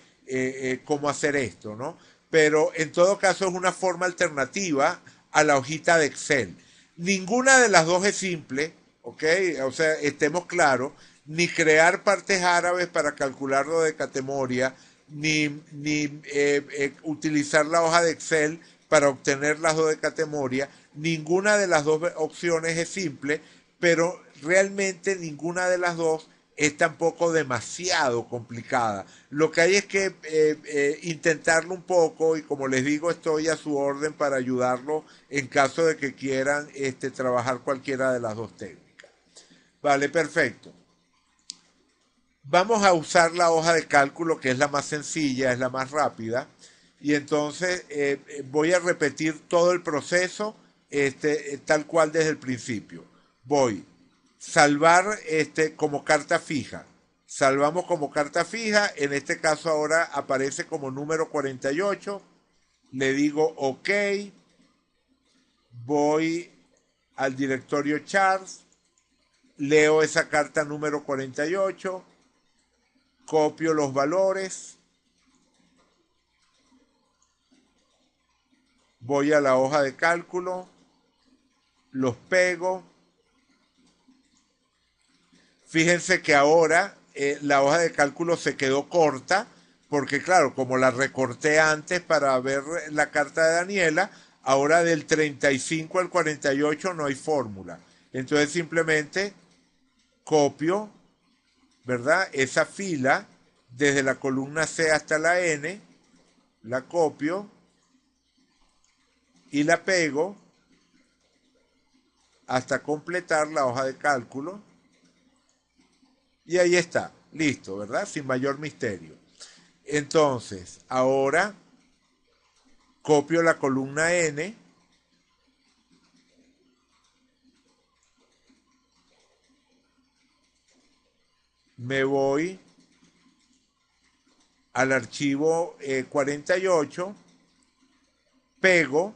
cómo hacer esto, ¿no? Pero en todo caso es una forma alternativa a la hojita de Excel. Ninguna de las dos es simple, ¿ok? O sea, estemos claros, ni crear partes árabes para calcular lo de categoría, ni utilizar la hoja de Excel para obtener las dos de categoría. Ninguna de las dos opciones es simple, pero realmente ninguna de las dos es tampoco demasiado complicada. Lo que hay es que intentarlo un poco y como les digo estoy a su orden para ayudarlo en caso de que quieran trabajar cualquiera de las dos técnicas. Vale, perfecto. Vamos a usar la hoja de cálculo que es la más sencilla, es la más rápida y entonces voy a repetir todo el proceso tal cual desde el principio. Voy salvar como carta fija. Salvamos como carta fija, en este caso ahora aparece como número 48. Le digo OK, voy al directorio charts, leo esa carta número 48, copio los valores, voy a la hoja de cálculo, los pego. Fíjense que ahora la hoja de cálculo se quedó corta, porque claro, como la recorté antes para ver la carta de Daniela, ahora del 35 al 48 no hay fórmula. Entonces simplemente copio, ¿verdad? Esa fila desde la columna C hasta la N, la copio y la pego hasta completar la hoja de cálculo. Y ahí está, listo, ¿verdad? Sin mayor misterio. Entonces, ahora copio la columna N, me voy al archivo 48, pego,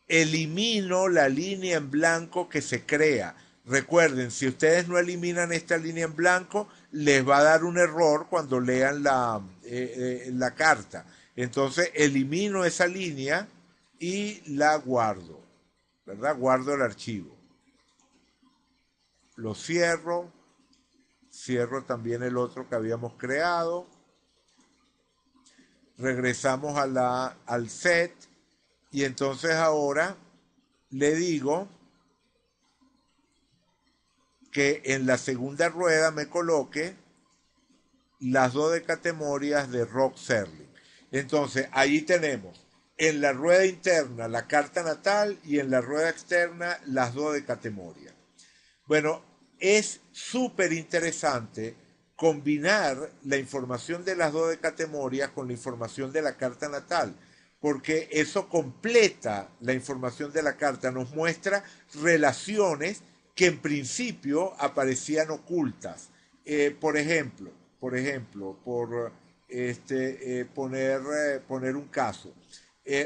elimino la línea en blanco que se crea. Recuerden, si ustedes no eliminan esta línea en blanco, les va a dar un error cuando lean la carta. Entonces, elimino esa línea y la guardo, ¿verdad? Guardo el archivo. Lo cierro, cierro también el otro que habíamos creado. Regresamos al set y entonces ahora le digo que en la segunda rueda me coloque las dos decatemorias de Rock Serling. Entonces, ahí tenemos en la rueda interna la carta natal y en la rueda externa las dos decatemorias. Bueno, es súper interesante combinar la información de las dos decatemorias con la información de la carta natal, porque eso completa la información de la carta, nos muestra relaciones que en principio aparecían ocultas. Por poner un caso,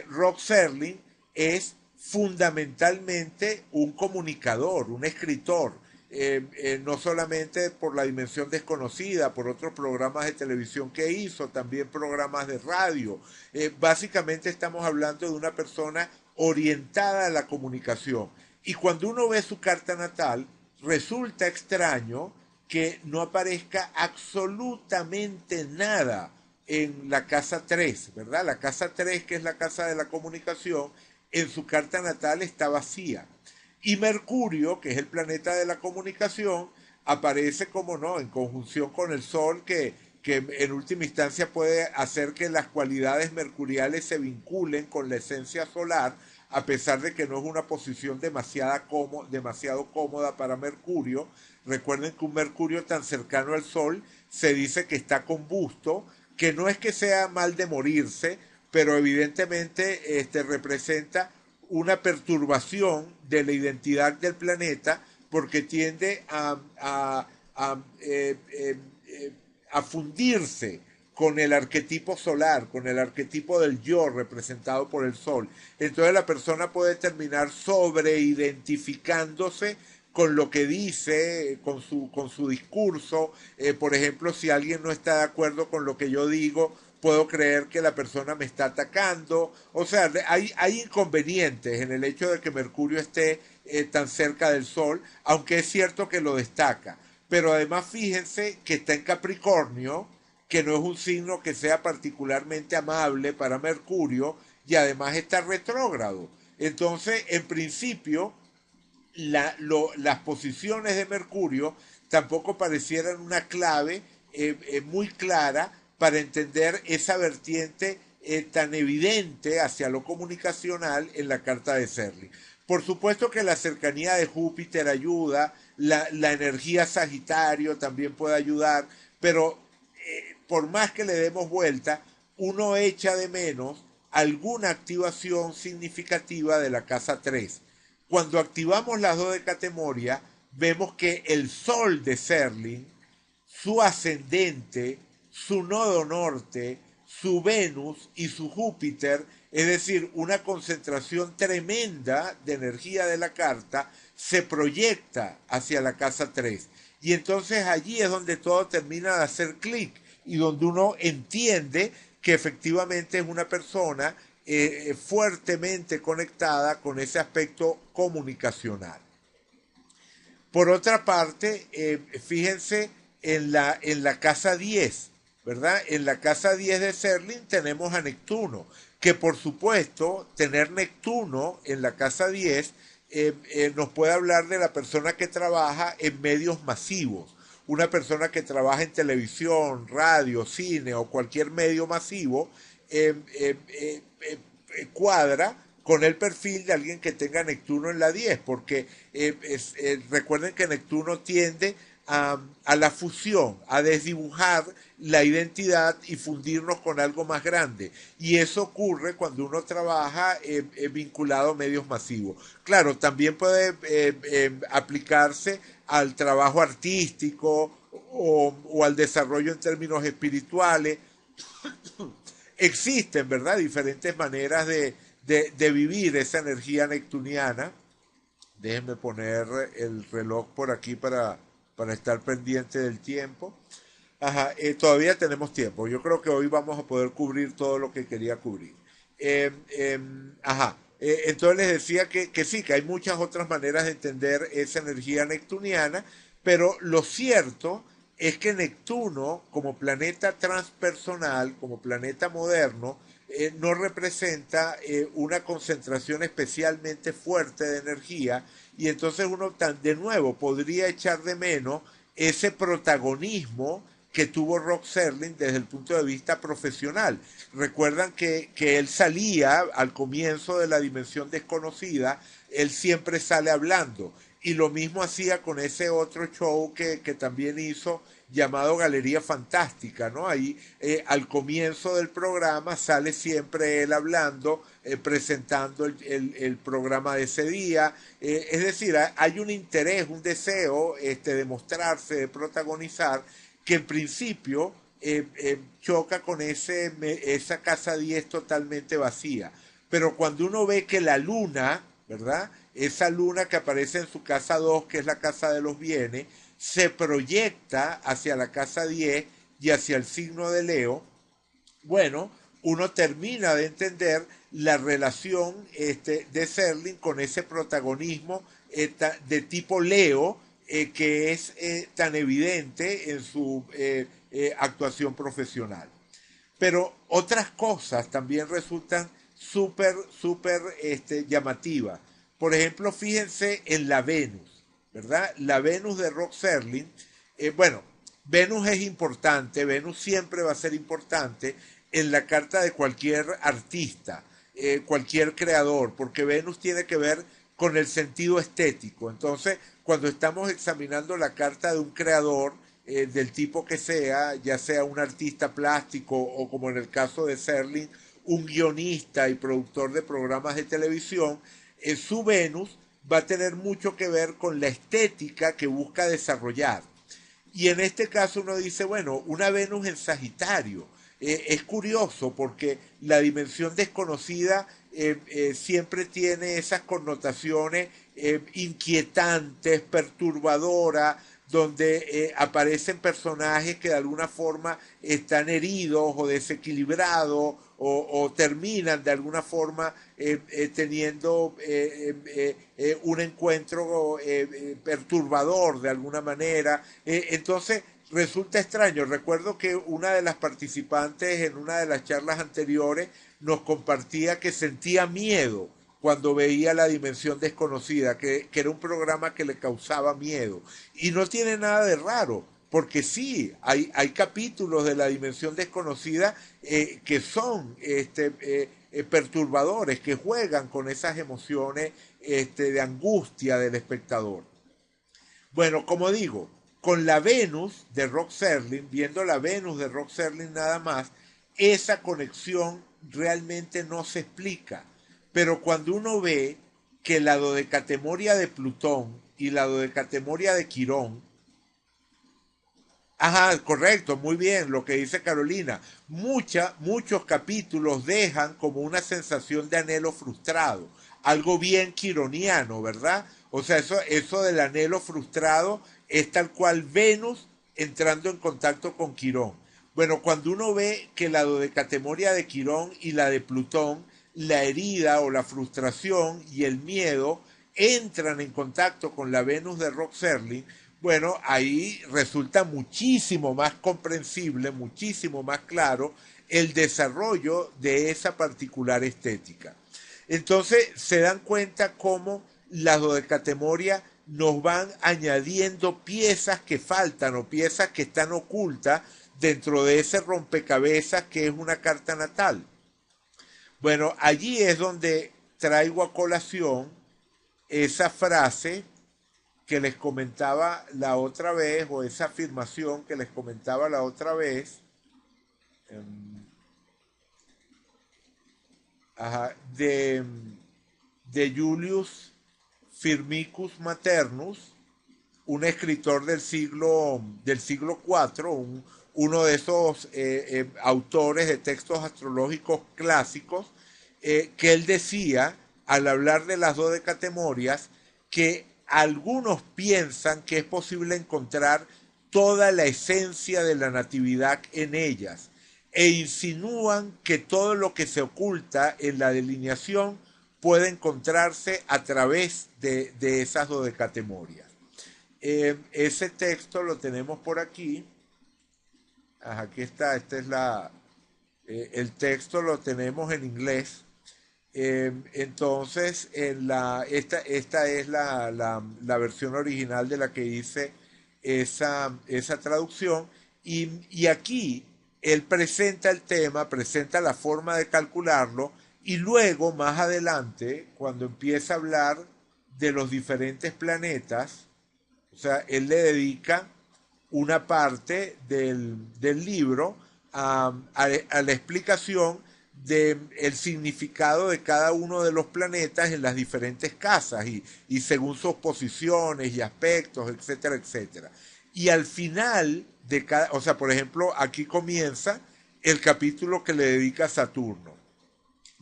Rock Serling es fundamentalmente un comunicador, un escritor. no solamente por La Dimensión Desconocida, por otros programas de televisión que hizo, también programas de radio. Básicamente estamos hablando de una persona orientada a la comunicación. Y cuando uno ve su carta natal, resulta extraño que no aparezca absolutamente nada en la casa 3, ¿verdad? La casa 3, que es la casa de la comunicación, en su carta natal está vacía. Y Mercurio, que es el planeta de la comunicación, aparece, como no, en conjunción con el Sol, que en última instancia puede hacer que las cualidades mercuriales se vinculen con la esencia solar, a pesar de que no es una posición demasiado cómoda para Mercurio. Recuerden que un Mercurio tan cercano al Sol se dice que está combusto, que no es que sea mal de morirse, pero evidentemente representa una perturbación de la identidad del planeta porque tiende a fundirse con el arquetipo solar, con el arquetipo del yo representado por el sol. Entonces la persona puede terminar sobreidentificándose con lo que dice, con su discurso. Por ejemplo, si alguien no está de acuerdo con lo que yo digo, puedo creer que la persona me está atacando. O sea, hay inconvenientes en el hecho de que Mercurio esté tan cerca del Sol, aunque es cierto que lo destaca. Pero además fíjense que está en Capricornio, que no es un signo que sea particularmente amable para Mercurio, y además está retrógrado. Entonces, en principio, las posiciones de Mercurio tampoco parecieran una clave muy clara para entender esa vertiente tan evidente hacia lo comunicacional en la carta de Serling. Por supuesto que la cercanía de Júpiter ayuda, la energía Sagitario también puede ayudar, pero por más que le demos vuelta, uno echa de menos alguna activación significativa de la casa 3. Cuando activamos las dos de Catemoria, vemos que el Sol de Serling, su ascendente, su nodo norte, su Venus y su Júpiter, es decir, una concentración tremenda de energía de la carta, se proyecta hacia la casa 3. Y entonces allí es donde todo termina de hacer clic y donde uno entiende que efectivamente es una persona fuertemente conectada con ese aspecto comunicacional. Por otra parte, fíjense en la casa 10, ¿verdad? En la casa 10 de Serling tenemos a Neptuno, que por supuesto tener Neptuno en la casa 10 nos puede hablar de la persona que trabaja en medios masivos. Una persona que trabaja en televisión, radio, cine o cualquier medio masivo cuadra con el perfil de alguien que tenga Neptuno en la 10, porque recuerden que Neptuno tiende a la fusión, a desdibujar la identidad y fundirnos con algo más grande. Y eso ocurre cuando uno trabaja vinculado a medios masivos. Claro, también puede aplicarse al trabajo artístico o al desarrollo en términos espirituales. Existen, ¿verdad?, diferentes maneras de vivir esa energía neptuniana. Déjenme poner el reloj por aquí para estar pendiente del tiempo. Ajá, todavía tenemos tiempo. Yo creo que hoy vamos a poder cubrir todo lo que quería cubrir. Ajá. Entonces les decía que sí, que hay muchas otras maneras de entender esa energía neptuniana, pero lo cierto es que Neptuno, como planeta transpersonal, como planeta moderno, no representa una concentración especialmente fuerte de energía, y entonces uno de nuevo podría echar de menos ese protagonismo que tuvo Rod Serling desde el punto de vista profesional. Recuerdan que él salía al comienzo de La Dimensión Desconocida, él siempre sale hablando. Y lo mismo hacía con ese otro show que también hizo llamado Galería Fantástica, ¿no? Ahí al comienzo del programa sale siempre él hablando, presentando el programa de ese día. Es decir, hay un interés, un deseo de mostrarse, de protagonizar, que en principio choca con esa casa 10 totalmente vacía. Pero cuando uno ve que la luna ¿verdad? Esa luna que aparece en su casa 2, que es la casa de los bienes, se proyecta hacia la casa 10 y hacia el signo de Leo. Bueno, uno termina de entender la relación de Serling con ese protagonismo de tipo Leo, que es tan evidente en su actuación profesional. Pero otras cosas también resultan súper llamativas. Por ejemplo, fíjense en la Venus, ¿verdad? La Venus de Rod Serling. Bueno, Venus es importante, Venus siempre va a ser importante en la carta de cualquier artista, cualquier creador, porque Venus tiene que ver con el sentido estético. Entonces, cuando estamos examinando la carta de un creador, del tipo que sea, ya sea un artista plástico o como en el caso de Serling, un guionista y productor de programas de televisión, su Venus va a tener mucho que ver con la estética que busca desarrollar. Y en este caso uno dice, bueno, una Venus en Sagitario. Es curioso porque la dimensión desconocida siempre tiene esas connotaciones inquietantes, perturbadoras, donde aparecen personajes que de alguna forma están heridos o desequilibrados o terminan de alguna forma teniendo un encuentro perturbador de alguna manera. Entonces resulta extraño. Recuerdo que una de las participantes en una de las charlas anteriores nos compartía que sentía miedo cuando veía La Dimensión Desconocida, que era un programa que le causaba miedo. Y no tiene nada de raro, porque sí, hay capítulos de La Dimensión Desconocida que son perturbadores, que juegan con esas emociones de angustia del espectador. Bueno, como digo, con la Venus de Rod Serling, viendo la Venus de Rod Serling nada más, esa conexión realmente no se explica. Pero cuando uno ve que la dodecatemoria de Plutón y la dodecatemoria de Quirón, ajá, correcto, muy bien lo que dice Carolina, muchos capítulos dejan como una sensación de anhelo frustrado, algo bien quironiano, ¿verdad? O sea, eso del anhelo frustrado es tal cual Venus entrando en contacto con Quirón. Bueno, cuando uno ve que la dodecatemoria de Quirón y la de Plutón, la herida o la frustración y el miedo entran en contacto con la Venus de Rod Serling, bueno, ahí resulta muchísimo más comprensible, muchísimo más claro el desarrollo de esa particular estética. Entonces se dan cuenta cómo las dodecatemorias nos van añadiendo piezas que faltan o piezas que están ocultas dentro de ese rompecabezas que es una carta natal. Bueno, allí es donde traigo a colación esa frase que les comentaba la otra vez, o esa afirmación que les comentaba la otra vez, eh, ajá, de Julius Firmicus Maternus, un escritor del siglo IV, uno de esos autores de textos astrológicos clásicos, que él decía, al hablar de las dodecatemorias, que algunos piensan que es posible encontrar toda la esencia de la natividad en ellas e insinúan que todo lo que se oculta en la delineación puede encontrarse a través de esas dodecatemorias. Ese texto lo tenemos por aquí. Ajá, aquí está, el texto lo tenemos en inglés. Entonces, esta es la versión original de la que hice esa traducción. Y aquí él presenta el tema, presenta la forma de calcularlo, y luego, más adelante, cuando empieza a hablar de los diferentes planetas, o sea, él le dedica una parte del libro a la explicación del significado de cada uno de los planetas en las diferentes casas y según sus posiciones y aspectos, etcétera, etcétera. Y al final de cada, o sea, por ejemplo, aquí comienza el capítulo que le dedica a Saturno.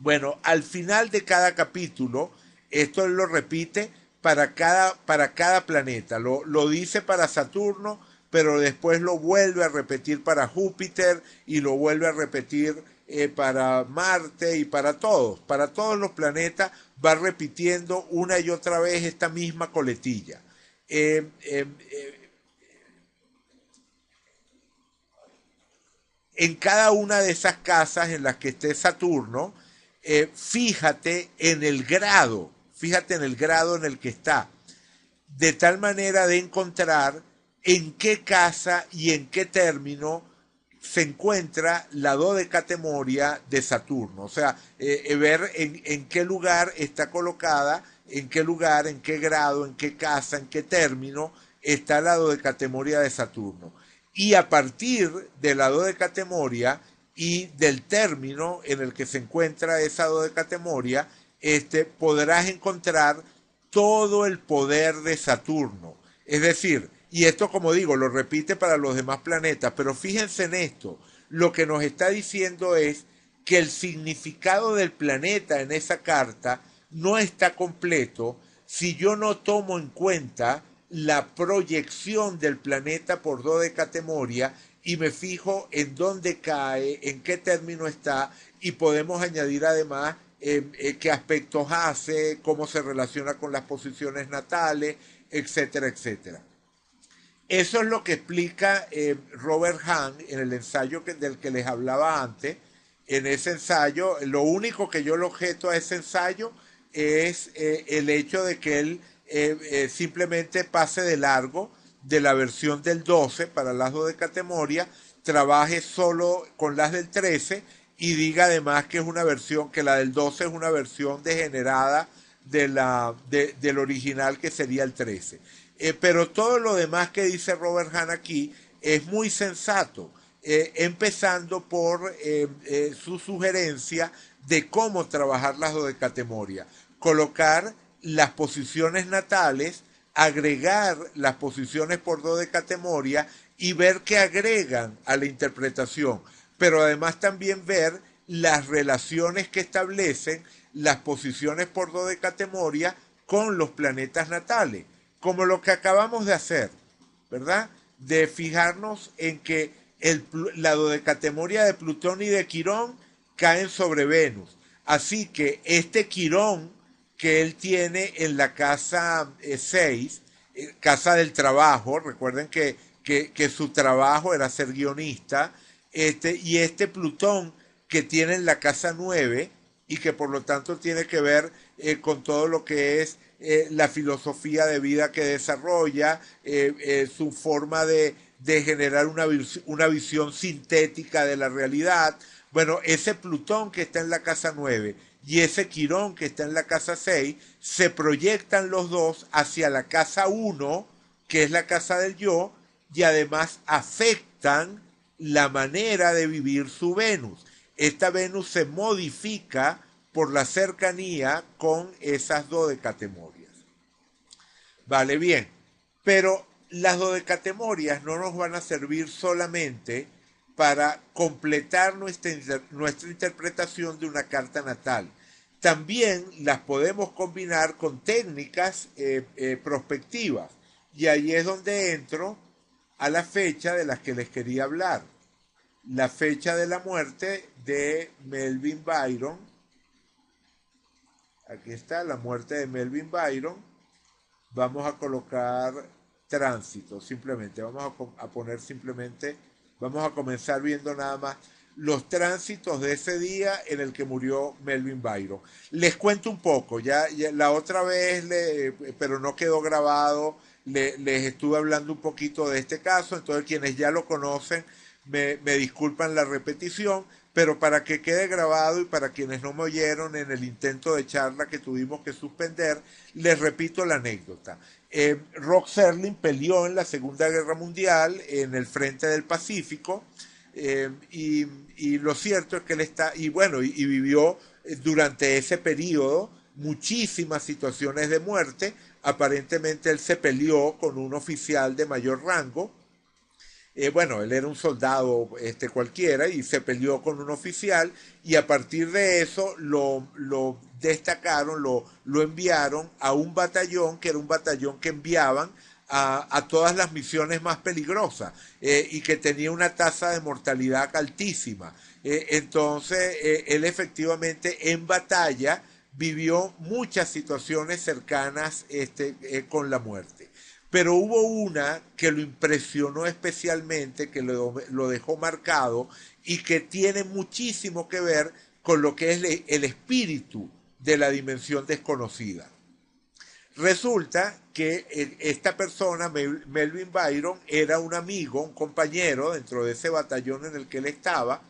Bueno, al final de cada capítulo, Esto él lo repite para cada planeta. Lo dice para Saturno, pero después lo vuelve a repetir para Júpiter y lo vuelve a repetir para Marte y para todos los planetas va repitiendo una y otra vez esta misma coletilla. Eh, eh, eh, en cada una de esas casas en las que esté Saturno, fíjate en el grado en el que está, de tal manera de encontrar en qué casa y en qué término se encuentra la dodecatemoria de Saturno. O sea, ver en qué lugar está colocada, en qué lugar, en qué grado, en qué casa, en qué término está la dodecatemoria de Saturno. Y a partir de la dodecatemoria y del término en el que se encuentra esa dodecatemoria, podrás encontrar todo el poder de Saturno. Es decir, y esto como digo, lo repite para los demás planetas, pero fíjense en esto, lo que nos está diciendo es que el significado del planeta en esa carta no está completo si yo no tomo en cuenta la proyección del planeta por dodecatemoria y me fijo en dónde cae, en qué término está y podemos añadir además qué aspectos hace, cómo se relaciona con las posiciones natales, etcétera, etcétera. Eso es lo que explica Robert Hahn en el ensayo del que les hablaba antes. En ese ensayo, lo único que yo le objeto a ese ensayo es el hecho de que él simplemente pase de largo de la versión del 12 para las dodecatemoria, trabaje solo con las del 13 y diga además que es una versión, que la del 12 es una versión degenerada del original que sería el 13. Pero todo lo demás que dice Robert Hahn aquí es muy sensato, empezando por su sugerencia de cómo trabajar las dodecatemoria. Colocar las posiciones natales, agregar las posiciones por dodecatemoria y ver qué agregan a la interpretación, pero además también ver las relaciones que establecen las posiciones por dodecatemoria con los planetas natales, como lo que acabamos de hacer, ¿verdad? De fijarnos en que la dodecatemoria de Plutón y de Quirón caen sobre Venus. Así que este Quirón que él tiene en la casa 6, casa del trabajo, recuerden que su trabajo era ser guionista, y este Plutón que tiene en la casa 9 y que por lo tanto tiene que ver con todo lo que es la filosofía de vida que desarrolla, su forma de generar una visión sintética de la realidad. Bueno, ese Plutón que está en la casa 9 y ese Quirón que está en la casa 6 se proyectan los dos hacia la casa 1, que es la casa del yo, y además afectan la manera de vivir su Venus. Esta Venus se modifica por la cercanía con esas dodecatemorias. Vale, bien, pero las dodecatemorias no nos van a servir solamente para completar nuestra interpretación de una carta natal. También las podemos combinar con técnicas prospectivas. Y ahí es donde entro a la fecha de las que les quería hablar. La fecha de la muerte de Melvin Byron. Aquí está, la muerte de Melvin Byron. Vamos a colocar tránsito, simplemente. Vamos a comenzar viendo nada más los tránsitos de ese día en el que murió Melvin Byron. Les cuento un poco, ya la otra vez, pero no quedó grabado, les estuve hablando un poquito de este caso, entonces quienes ya lo conocen me disculpan la repetición, pero para que quede grabado y para quienes no me oyeron en el intento de charla que tuvimos que suspender, les repito la anécdota. Rod Serling peleó en la Segunda Guerra Mundial en el frente del Pacífico, y lo cierto es que él está, y bueno, y vivió durante ese periodo muchísimas situaciones de muerte. Aparentemente él se peleó con un oficial de mayor rango. Bueno, él era un soldado cualquiera y se peleó con un oficial y a partir de eso lo destacaron, lo enviaron a un batallón, que era un batallón que enviaban a todas las misiones más peligrosas y que tenía una tasa de mortalidad altísima. Entonces, él efectivamente en batalla vivió muchas situaciones cercanas con la muerte. Pero hubo una que lo impresionó especialmente, que lo dejó marcado y que tiene muchísimo que ver con lo que es el espíritu de la dimensión desconocida. Resulta que esta persona, Melvin Byron, era un amigo, un compañero dentro de ese batallón en el que él estaba,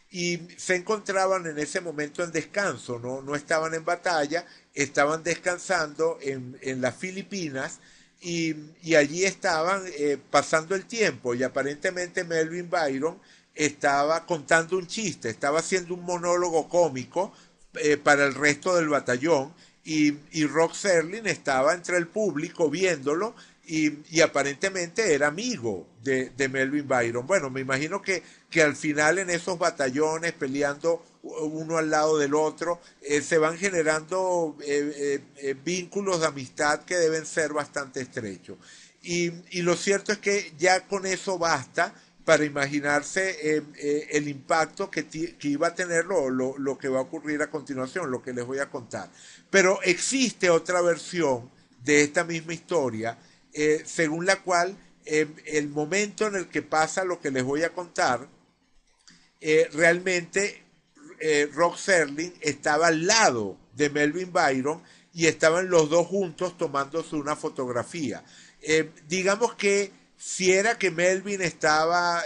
y se encontraban en ese momento en descanso, no estaban en batalla, estaban descansando en las Filipinas y allí estaban pasando el tiempo y aparentemente Melvin Byron estaba contando un chiste, estaba haciendo un monólogo cómico para el resto del batallón y Rod Serling estaba entre el público viéndolo y aparentemente era amigo de Melvin Byron. Bueno, me imagino que al final en esos batallones peleando uno al lado del otro, se van generando vínculos de amistad que deben ser bastante estrechos. Y lo cierto es que ya con eso basta para imaginarse el impacto que iba a tener lo que va a ocurrir a continuación, lo que les voy a contar. Pero existe otra versión de esta misma historia, según la cual el momento en el que pasa lo que les voy a contar, realmente Rod Serling estaba al lado de Melvin Byron y estaban los dos juntos tomándose una fotografía. Digamos que si era que Melvin estaba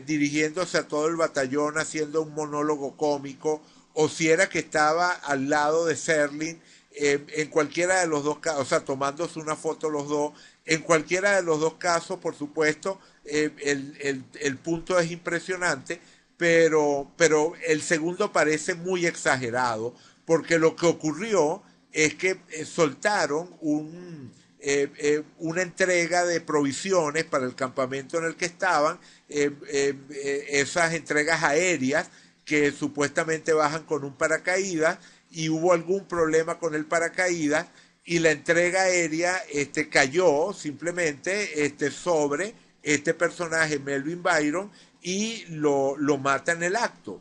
dirigiéndose a todo el batallón haciendo un monólogo cómico o si era que estaba al lado de Serling, en cualquiera de los dos casos, o sea, tomándose una foto los dos, en cualquiera de los dos casos, por supuesto, el punto es impresionante, pero el segundo parece muy exagerado, porque lo que ocurrió es que soltaron una entrega de provisiones para el campamento en el que estaban, esas entregas aéreas que supuestamente bajan con un paracaídas y hubo algún problema con el paracaídas y la entrega aérea cayó simplemente sobre este personaje Melvin Byron y lo mata en el acto.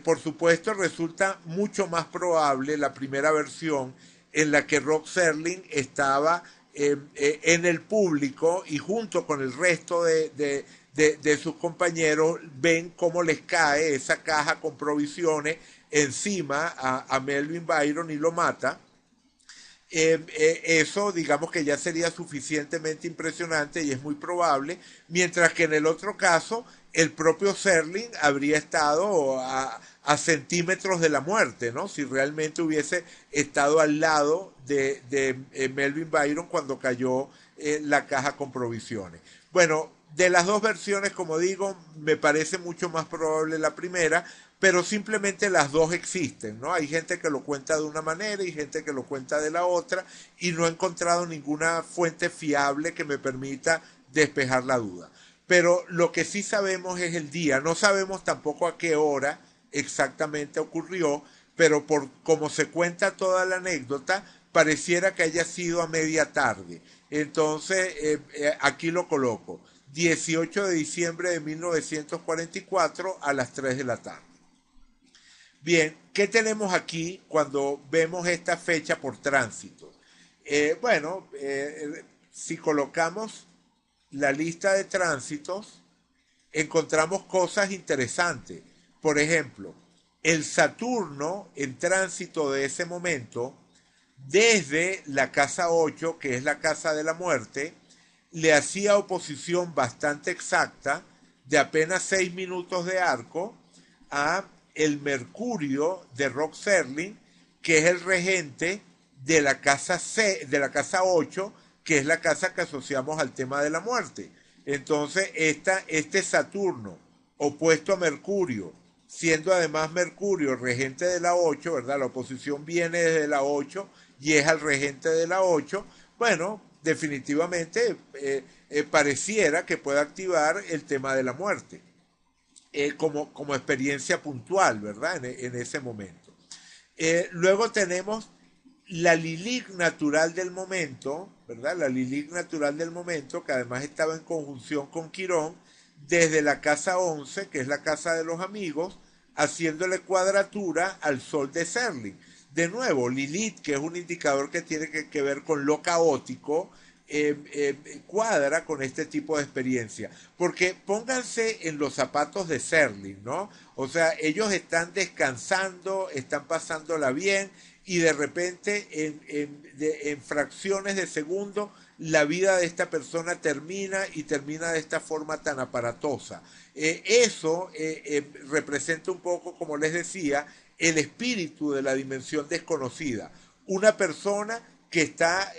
Por supuesto resulta mucho más probable la primera versión en la que Rod Serling estaba en el público y junto con el resto de sus compañeros ven cómo les cae esa caja con provisiones encima a Melvin Byron y lo mata. Eso digamos que ya sería suficientemente impresionante y es muy probable, mientras que en el otro caso el propio Serling habría estado a centímetros de la muerte, ¿no? Si realmente hubiese estado al lado de Melvin Byron cuando cayó la caja con provisiones. Bueno, de las dos versiones, como digo, me parece mucho más probable la primera, pero simplemente las dos existen, ¿no? Hay gente que lo cuenta de una manera y gente que lo cuenta de la otra y no he encontrado ninguna fuente fiable que me permita despejar la duda. Pero lo que sí sabemos es el día, no sabemos tampoco a qué hora exactamente ocurrió, pero por como se cuenta toda la anécdota, pareciera que haya sido a media tarde. Entonces, aquí lo coloco. 18 de diciembre de 1944 a las 3 de la tarde. Bien, ¿qué tenemos aquí cuando vemos esta fecha por tránsito? Si colocamos la lista de tránsitos, encontramos cosas interesantes. Por ejemplo, el Saturno en tránsito de ese momento, desde la casa 8, que es la casa de la muerte, le hacía oposición bastante exacta de apenas 6 minutos de arco a el Mercurio de Rod Serling, que es el regente de la casa de la casa 8, que es la casa que asociamos al tema de la muerte. Entonces, este Saturno opuesto a Mercurio, siendo además Mercurio regente de la 8, ¿verdad? La oposición viene desde la 8 y es al regente de la 8. Bueno, definitivamente pareciera que pueda activar el tema de la muerte como experiencia puntual, ¿verdad? En ese momento. Luego tenemos la Lilith natural del momento, ¿verdad? La Lilith natural del momento, que además estaba en conjunción con Quirón, desde la casa 11, que es la casa de los amigos, haciéndole cuadratura al sol de Serling. De nuevo, Lilith, que es un indicador que tiene que ver con lo caótico, cuadra con este tipo de experiencia. Porque pónganse en los zapatos de Serling, ¿no? O sea, ellos están descansando, están pasándola bien y de repente en fracciones de segundo la vida de esta persona termina y termina de esta forma tan aparatosa. Eso representa un poco, como les decía, el espíritu de la dimensión desconocida. Una persona que está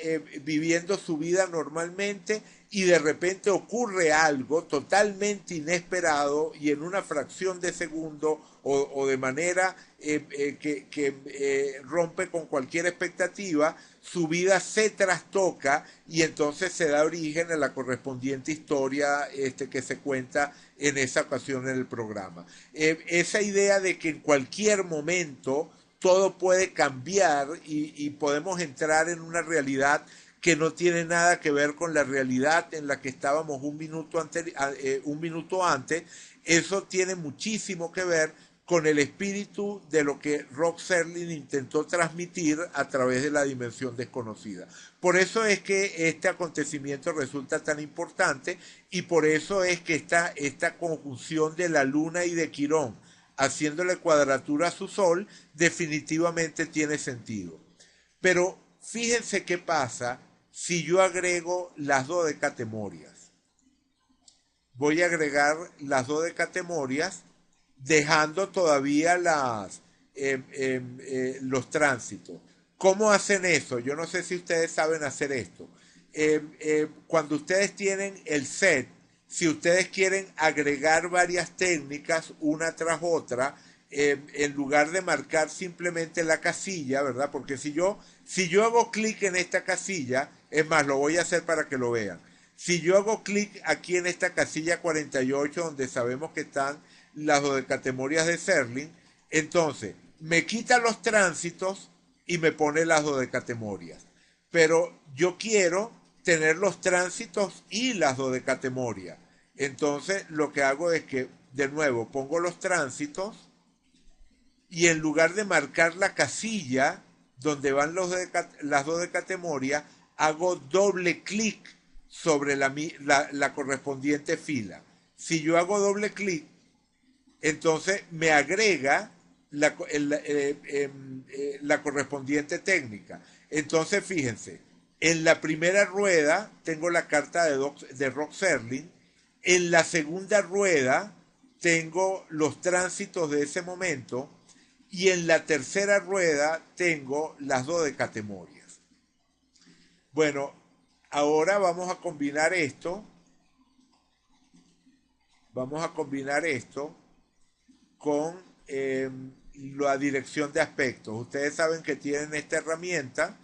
viviendo su vida normalmente y de repente ocurre algo totalmente inesperado y en una fracción de segundo o de manera que rompe con cualquier expectativa, su vida se trastoca y entonces se da origen a la correspondiente historia que se cuenta en esa ocasión en el programa. Esa idea de que en cualquier momento todo puede cambiar y podemos entrar en una realidad que no tiene nada que ver con la realidad en la que estábamos un minuto antes, eso tiene muchísimo que ver con el espíritu de lo que Rod Serling intentó transmitir a través de la dimensión desconocida. Por eso es que este acontecimiento resulta tan importante y por eso es que esta conjunción de la luna y de Quirón haciéndole cuadratura a su sol definitivamente tiene sentido. Pero fíjense qué pasa si yo agrego las dodecatemorias. Voy a agregar las dodecatemorias dejando todavía los tránsitos. ¿Cómo hacen eso? Yo no sé si ustedes saben hacer esto. Cuando ustedes tienen el set, si ustedes quieren agregar varias técnicas una tras otra, en lugar de marcar simplemente la casilla, ¿verdad? Porque si yo hago clic en esta casilla, es más, lo voy a hacer para que lo vean. Si yo hago clic aquí en esta casilla 48, donde sabemos que están las dodecatemorias de Serling, entonces me quita los tránsitos y me pone las dodecatemorias. Pero yo quiero tener los tránsitos y las dodecatemorias. Entonces lo que hago es que, de nuevo, pongo los tránsitos y en lugar de marcar la casilla donde van las dodecatemorias, hago doble clic sobre la correspondiente fila. Si yo hago doble clic, entonces me agrega la correspondiente técnica. Entonces, fíjense, en la primera rueda tengo la carta de Rod Serling, en la segunda rueda tengo los tránsitos de ese momento y en la tercera rueda tengo las dodecatemorias. Bueno, ahora vamos a combinar esto. Vamos a combinar esto con la dirección de aspectos. Ustedes saben que tienen esta herramienta,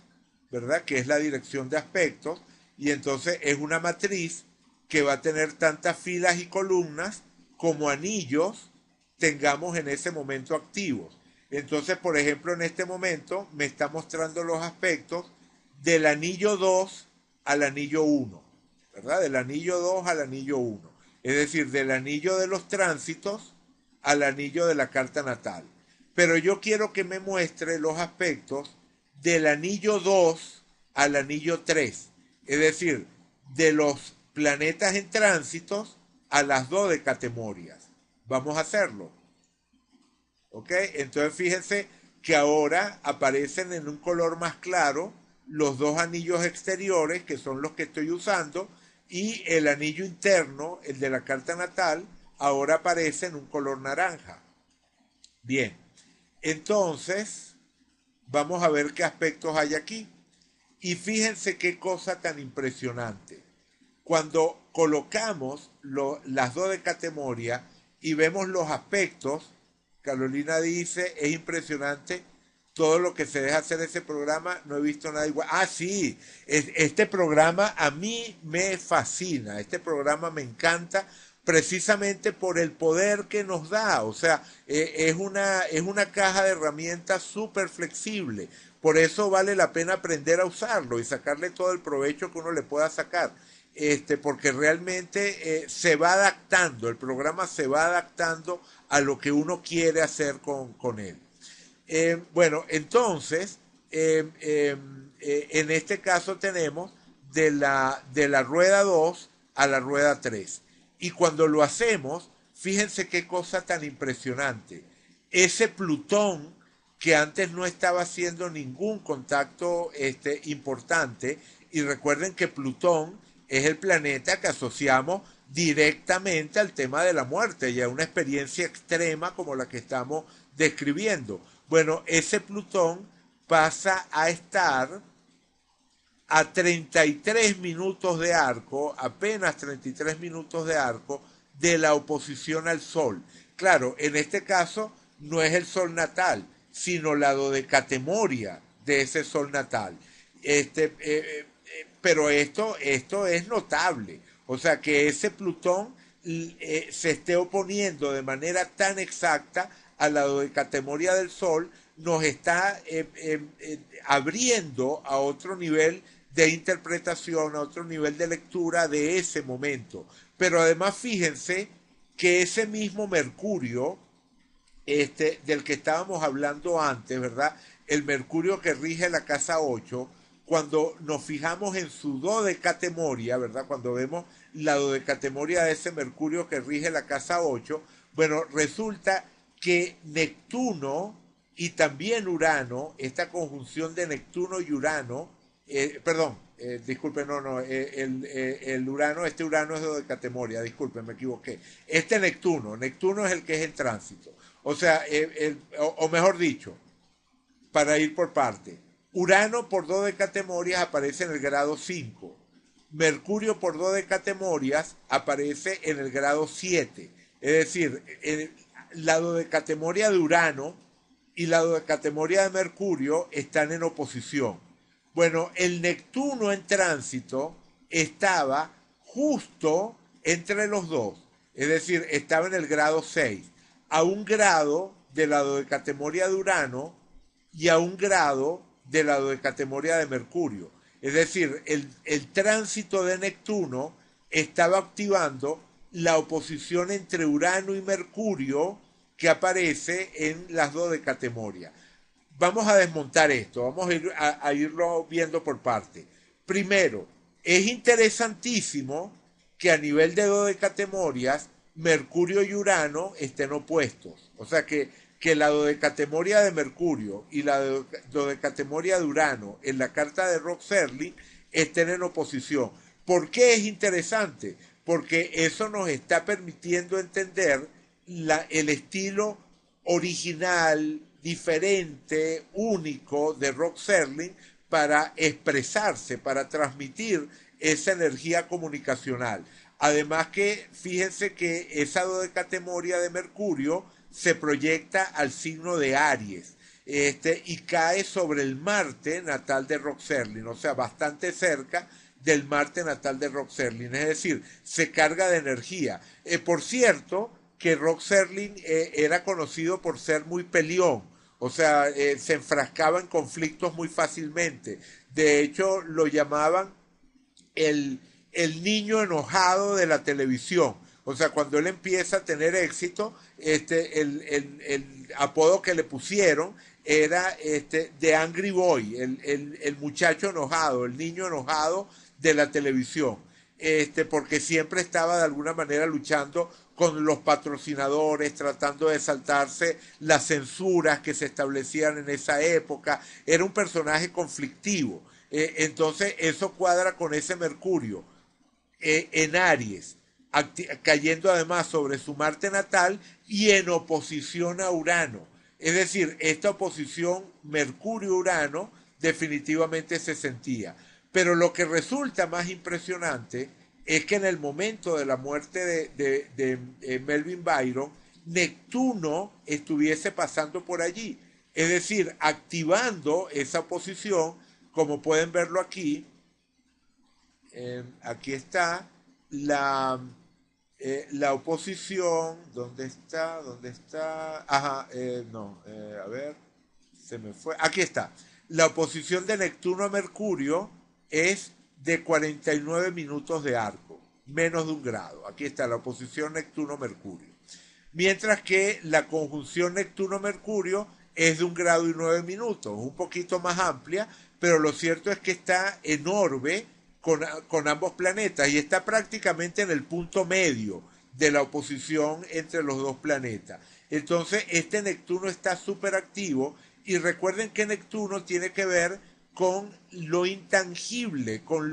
¿verdad? Que es la dirección de aspectos. Y entonces es una matriz que va a tener tantas filas y columnas como anillos tengamos en ese momento activos. Entonces, por ejemplo, en este momento me está mostrando los aspectos del anillo 2 al anillo 1, ¿verdad? Del anillo 2 al anillo 1. Es decir, del anillo de los tránsitos al anillo de la carta natal. Pero yo quiero que me muestre los aspectos del anillo 2 al anillo 3. Es decir, de los planetas en tránsitos a las dodecatemorias. Vamos a hacerlo. ¿Ok? Entonces fíjense que ahora aparecen en un color más claro los dos anillos exteriores, que son los que estoy usando, y el anillo interno, el de la carta natal, ahora aparece en un color naranja. Bien, entonces vamos a ver qué aspectos hay aquí. Y fíjense qué cosa tan impresionante. Cuando colocamos las dodecatemorias y vemos los aspectos, Carolina dice, es impresionante todo lo que se deja hacer ese programa, no he visto nada igual. Ah, sí, este programa a mí me fascina, este programa me encanta precisamente por el poder que nos da. O sea, es una caja de herramientas súper flexible. Por eso vale la pena aprender a usarlo y sacarle todo el provecho que uno le pueda sacar. Porque realmente se va adaptando, el programa se va adaptando a lo que uno quiere hacer con él. Bueno, entonces, en este caso tenemos de la rueda 2 a la rueda 3. Y cuando lo hacemos, fíjense qué cosa tan impresionante. Ese Plutón que antes no estaba haciendo ningún contacto importante, y recuerden que Plutón es el planeta que asociamos directamente al tema de la muerte y a una experiencia extrema como la que estamos describiendo. Bueno, ese Plutón pasa a estar a 33 minutos de arco, apenas 33 minutos de arco, de la oposición al Sol. Claro, en este caso no es el Sol natal, sino la dodecatemoria de ese Sol natal. Pero esto es notable. O sea, que ese Plutón se esté oponiendo de manera tan exacta a la dodecatemoria del Sol, nos está abriendo a otro nivel de interpretación, a otro nivel de lectura de ese momento. Pero además fíjense que ese mismo Mercurio, del que estábamos hablando antes, ¿verdad? El Mercurio que rige la casa 8, cuando nos fijamos en su dodecatemoria, ¿verdad? Cuando vemos la dodecatemoria de ese Mercurio que rige la casa 8, bueno, resulta que Neptuno y también Urano, esta conjunción de Neptuno y Urano, perdón, disculpe, el Urano, este Urano es dodecatemoria, disculpe, me equivoqué. Neptuno es el que es en tránsito. O sea, o mejor dicho, para ir por parte, Urano por dodecatemorias aparece en el grado 5. Mercurio por dodecatemorias aparece en el grado 7. Es decir, la dodecatemoria de Urano y la dodecatemoria de Mercurio están en oposición. Bueno, el Neptuno en tránsito estaba justo entre los dos. Es decir, estaba en el grado 6, a un grado de la dodecatemoria de Urano y a un grado de la dodecatemoria de Mercurio. Es decir, el tránsito de Neptuno estaba activando la oposición entre Urano y Mercurio que aparece en las dodecatemorias. Vamos a desmontar esto, vamos a irlo viendo por parte. Primero, es interesantísimo que a nivel de dodecatemorias, Mercurio y Urano estén opuestos. O sea que la dodecatemoria de Mercurio y la dodecatemoria de Urano en la carta de Rod Serling estén en oposición. ¿Por qué es interesante? Porque eso nos está permitiendo entender el estilo original, diferente, único de Rod Serling para expresarse, para transmitir esa energía comunicacional. Además que fíjense que esa dodecatemoria de Mercurio se proyecta al signo de Aries y cae sobre el Marte natal de Rod Serling, o sea, bastante cerca del Marte natal de Rod Serling, es decir, se carga de energía. Por cierto, que Rod Serling era conocido por ser muy peleón, o sea, se enfrascaba en conflictos muy fácilmente. De hecho, lo llamaban el niño enojado de la televisión. O sea, cuando él empieza a tener éxito, el apodo que le pusieron era The Angry Boy, el muchacho enojado, el niño enojado de la televisión. Porque siempre estaba de alguna manera luchando con los patrocinadores, tratando de saltarse las censuras que se establecían en esa época. Era un personaje conflictivo. Entonces eso cuadra con ese Mercurio en Aries, cayendo además sobre su Marte natal y en oposición a Urano. Es decir, esta oposición Mercurio-Urano definitivamente se sentía. Pero lo que resulta más impresionante es que en el momento de la muerte de Melvin Byron, Neptuno estuviese pasando por allí. Es decir, activando esa oposición, como pueden verlo aquí, aquí está La oposición, ¿dónde está? ¿Dónde está? Ajá, no, a ver, se me fue. Aquí está. La oposición de Neptuno a Mercurio es de 49 minutos de arco, menos de un grado. Aquí está la oposición Neptuno-Mercurio. Mientras que la conjunción Neptuno-Mercurio es de 1 grado y 9 minutos, un poquito más amplia, pero lo cierto es que está en orbe con ambos planetas y está prácticamente en el punto medio de la oposición entre los dos planetas. Entonces, este Neptuno está súper activo y recuerden que Neptuno tiene que ver con lo intangible, con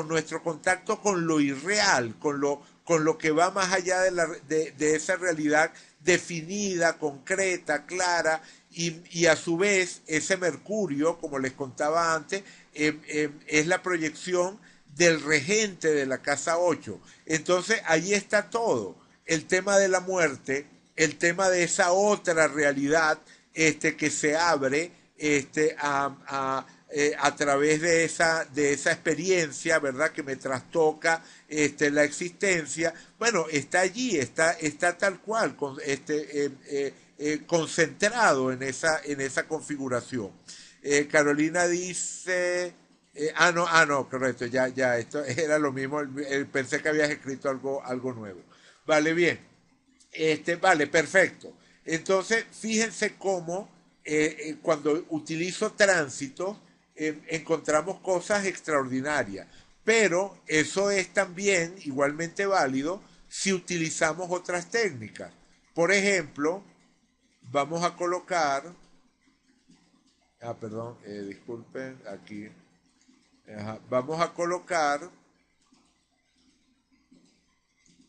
nuestro contacto con lo irreal, con lo que va más allá de esa realidad definida, concreta, clara, y a su vez ese Mercurio, como les contaba antes, es la proyección del regente de la casa 8. Entonces allí está todo, el tema de la muerte, el tema de esa otra realidad que se abre a través de esa experiencia, ¿verdad? Que me trastoca la existencia. Bueno, está allí, está tal cual, concentrado en esa configuración. Carolina dice... no, correcto, ya, esto era lo mismo, pensé que habías escrito algo nuevo. Vale, bien. Vale, perfecto. Entonces, fíjense cómo cuando utilizo tránsito encontramos cosas extraordinarias. Pero eso es también igualmente válido si utilizamos otras técnicas. Por ejemplo, vamos a colocar, perdón, disculpen, aquí, vamos a colocar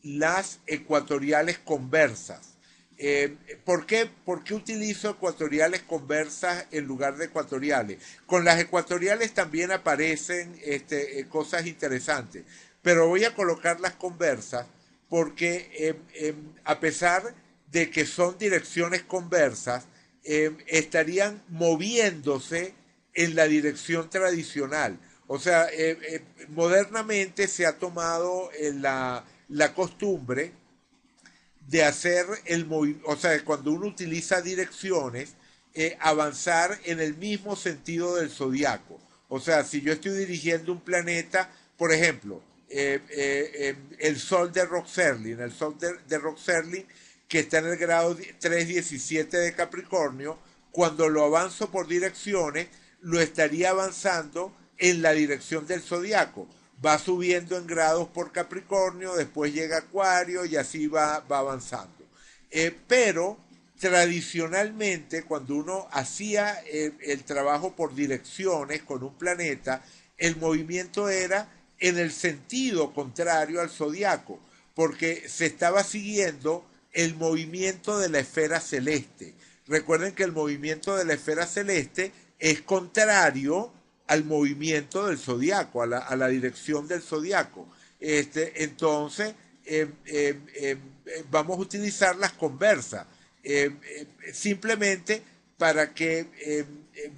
las ecuatoriales conversas. ¿Por qué utilizo ecuatoriales conversas en lugar de ecuatoriales? Con las ecuatoriales también aparecen cosas interesantes, pero voy a colocar las conversas porque a pesar de que son direcciones conversas, estarían moviéndose en la dirección tradicional. O sea, modernamente se ha tomado la costumbre de hacer el movimiento, o sea, cuando uno utiliza direcciones, avanzar en el mismo sentido del zodiaco. O sea, si yo estoy dirigiendo un planeta, por ejemplo, el Sol de Roxerlin, de Roxerlin, que está en el grado 317 de Capricornio, cuando lo avanzo por direcciones, lo estaría avanzando en la dirección del zodiaco. Va subiendo en grados por Capricornio, después llega Acuario y así va avanzando. Pero tradicionalmente, cuando uno hacía el trabajo por direcciones con un planeta, el movimiento era en el sentido contrario al zodiaco, porque se estaba siguiendo el movimiento de la esfera celeste. Recuerden que el movimiento de la esfera celeste es contrario al movimiento del zodiaco, a la dirección del zodiaco. Entonces, vamos a utilizar las conversas, simplemente para que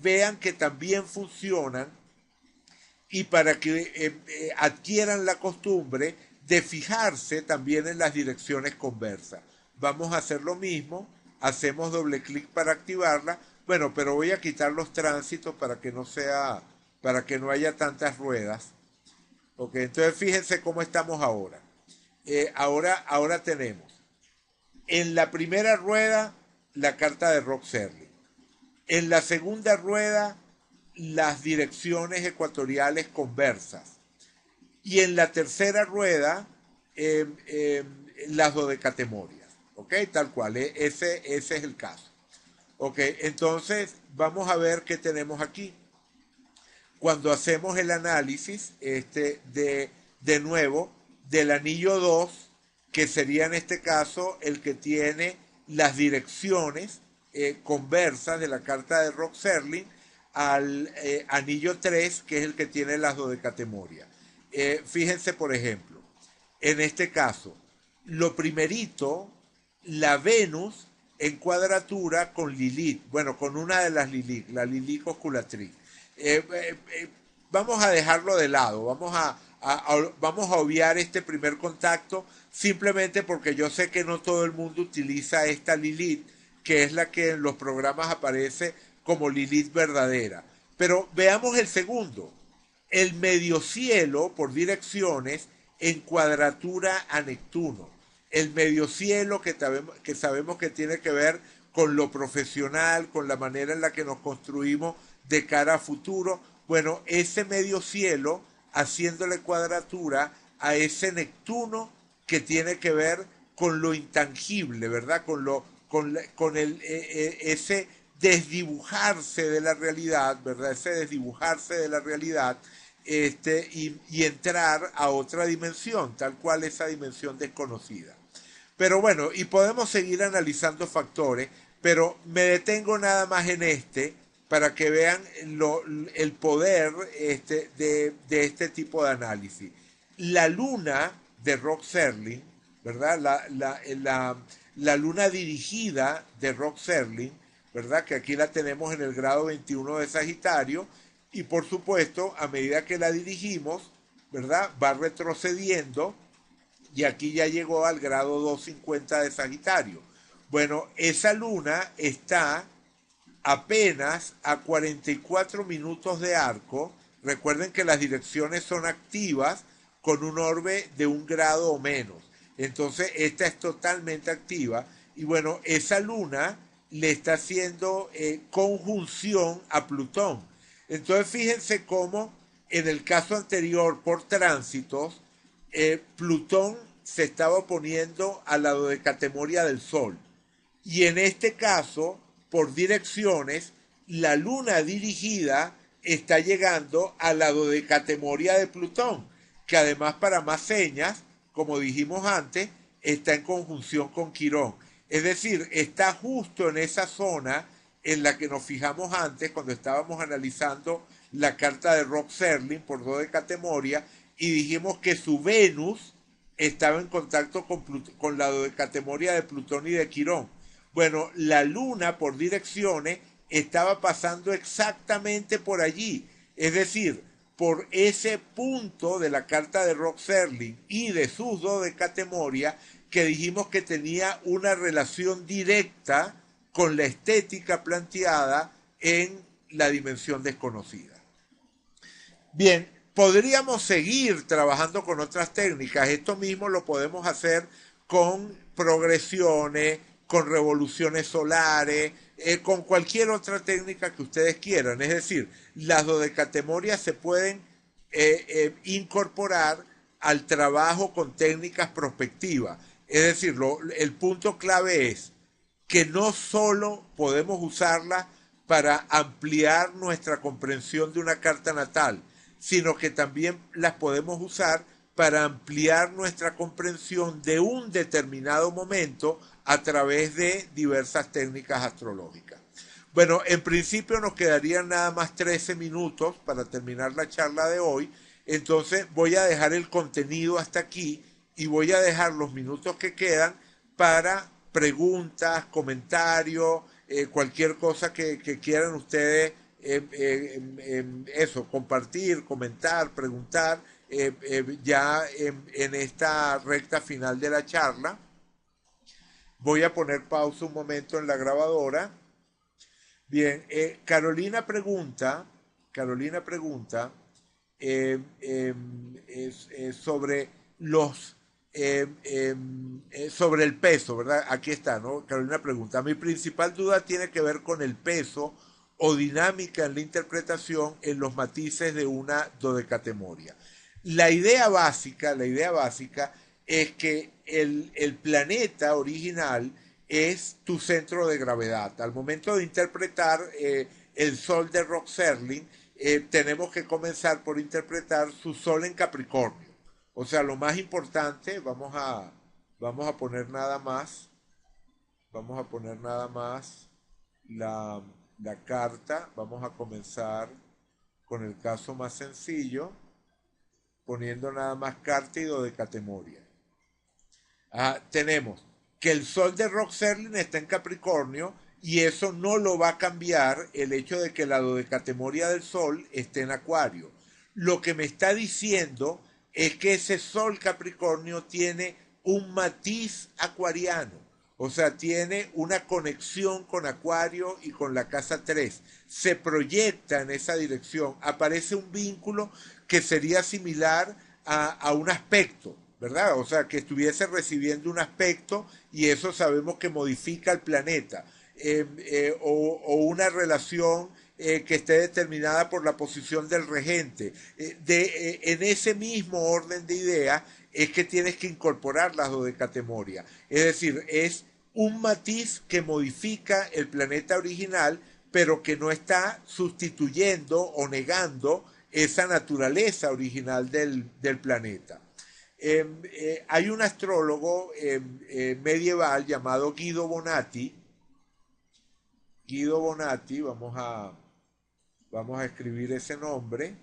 vean que también funcionan y para que adquieran la costumbre de fijarse también en las direcciones conversas. Vamos a hacer lo mismo, hacemos doble clic para activarla. Bueno, pero voy a quitar los tránsitos para que no haya tantas ruedas. Ok, entonces fíjense cómo estamos ahora. Ahora tenemos en la primera rueda la carta de Rock Serling. En la segunda rueda las direcciones ecuatoriales conversas. Y en la tercera rueda las dodecatemorias. Ok, tal cual, ese es el caso. Ok, entonces vamos a ver qué tenemos aquí. Cuando hacemos el análisis de nuevo del anillo 2, que sería en este caso el que tiene las direcciones conversas de la carta de Rock Serling, al anillo 3, que es el que tiene las dodecatemorias. Fíjense, por ejemplo, en este caso, lo primerito, la Venus en cuadratura con Lilith, bueno, con una de las Lilith, la Lilith osculatriz. Vamos a dejarlo de lado, vamos vamos a obviar este primer contacto simplemente porque yo sé que no todo el mundo utiliza esta Lilith, que es la que en los programas aparece como Lilith verdadera. Pero veamos el segundo. El mediocielo por direcciones en cuadratura a Neptuno. El mediocielo que sabemos que tiene que ver con lo profesional, con la manera en la que nos construimos de cara a futuro. Bueno, ese mediocielo haciéndole cuadratura a ese Neptuno que tiene que ver con lo intangible, ¿verdad? Con ese desdibujarse de la realidad, ¿verdad? Ese desdibujarse de la realidad y entrar a otra dimensión, tal cual esa dimensión desconocida. Pero bueno, y podemos seguir analizando factores, pero me detengo nada más en este para que vean el poder de este tipo de análisis. La luna de Rod Serling, ¿verdad? La luna dirigida de Rod Serling, ¿verdad? Que aquí la tenemos en el grado 21 de Sagitario, y por supuesto, a medida que la dirigimos, ¿verdad? Va retrocediendo y aquí ya llegó al grado 250 de Sagitario. Bueno, esa luna está apenas a 44 minutos de arco. Recuerden que las direcciones son activas con un orbe de 1 grado o menos. Entonces, esta es totalmente activa. Y bueno, esa luna le está haciendo conjunción a Plutón. Entonces, fíjense cómo en el caso anterior, por tránsitos, Plutón se estaba oponiendo a la dodecatemoria del Sol. Y en este caso, por direcciones, la luna dirigida está llegando a la dodecatemoria de Plutón, que además para más señas, como dijimos antes, está en conjunción con Quirón. Es decir, está justo en esa zona en la que nos fijamos antes cuando estábamos analizando la carta de Rod Serling por dodecatemoria y dijimos que su Venus estaba en contacto con la dodecatemoria de Plutón y de Quirón. Bueno, la luna por direcciones estaba pasando exactamente por allí, es decir, por ese punto de la carta de Rod Serling y de sus dodecatemoria que dijimos que tenía una relación directa con la estética planteada en la dimensión desconocida. Bien, podríamos seguir trabajando con otras técnicas. Esto mismo lo podemos hacer con progresiones, con revoluciones solares, con cualquier otra técnica que ustedes quieran. Es decir, las dodecatemorias se pueden incorporar al trabajo con técnicas prospectivas. Es decir, el punto clave es que no solo podemos usarla para ampliar nuestra comprensión de una carta natal, sino que también las podemos usar para ampliar nuestra comprensión de un determinado momento a través de diversas técnicas astrológicas. Bueno, en principio nos quedarían nada más 13 minutos para terminar la charla de hoy, entonces voy a dejar el contenido hasta aquí y voy a dejar los minutos que quedan para preguntas, comentarios, cualquier cosa que quieran ustedes eso, compartir, comentar, preguntar, ya en esta recta final de la charla. Voy a poner pausa un momento en la grabadora. Bien, Carolina pregunta sobre los sobre el peso, ¿verdad? Aquí está, ¿no? Carolina pregunta, mi principal duda tiene que ver con el peso o dinámica en la interpretación en los matices de una dodecatemoria. La idea básica es que el planeta original es tu centro de gravedad. Al momento de interpretar el Sol de Rod Serling, tenemos que comenzar por interpretar su Sol en Capricornio. O sea, lo más importante, vamos a poner nada más, la, la carta. Vamos a comenzar con el caso más sencillo, poniendo nada más carta y dodecatemoria. Tenemos que el Sol de Rod Serling está en Capricornio y eso no lo va a cambiar el hecho de que la dodecatemoria del Sol esté en Acuario. Lo que me está diciendo es que ese Sol Capricornio tiene un matiz acuariano. O sea, tiene una conexión con Acuario y con la casa 3. Se proyecta en esa dirección. Aparece un vínculo que sería similar a un aspecto, ¿verdad? O sea, que estuviese recibiendo un aspecto y eso sabemos que modifica el planeta. O una relación que esté determinada por la posición del regente. En ese mismo orden de ideas es que tienes que incorporar las dodecatemoria. Es decir, es un matiz que modifica el planeta original, pero que no está sustituyendo o negando esa naturaleza original del planeta. Hay un astrólogo medieval llamado Guido Bonatti. Guido Bonatti, vamos a escribir ese nombre.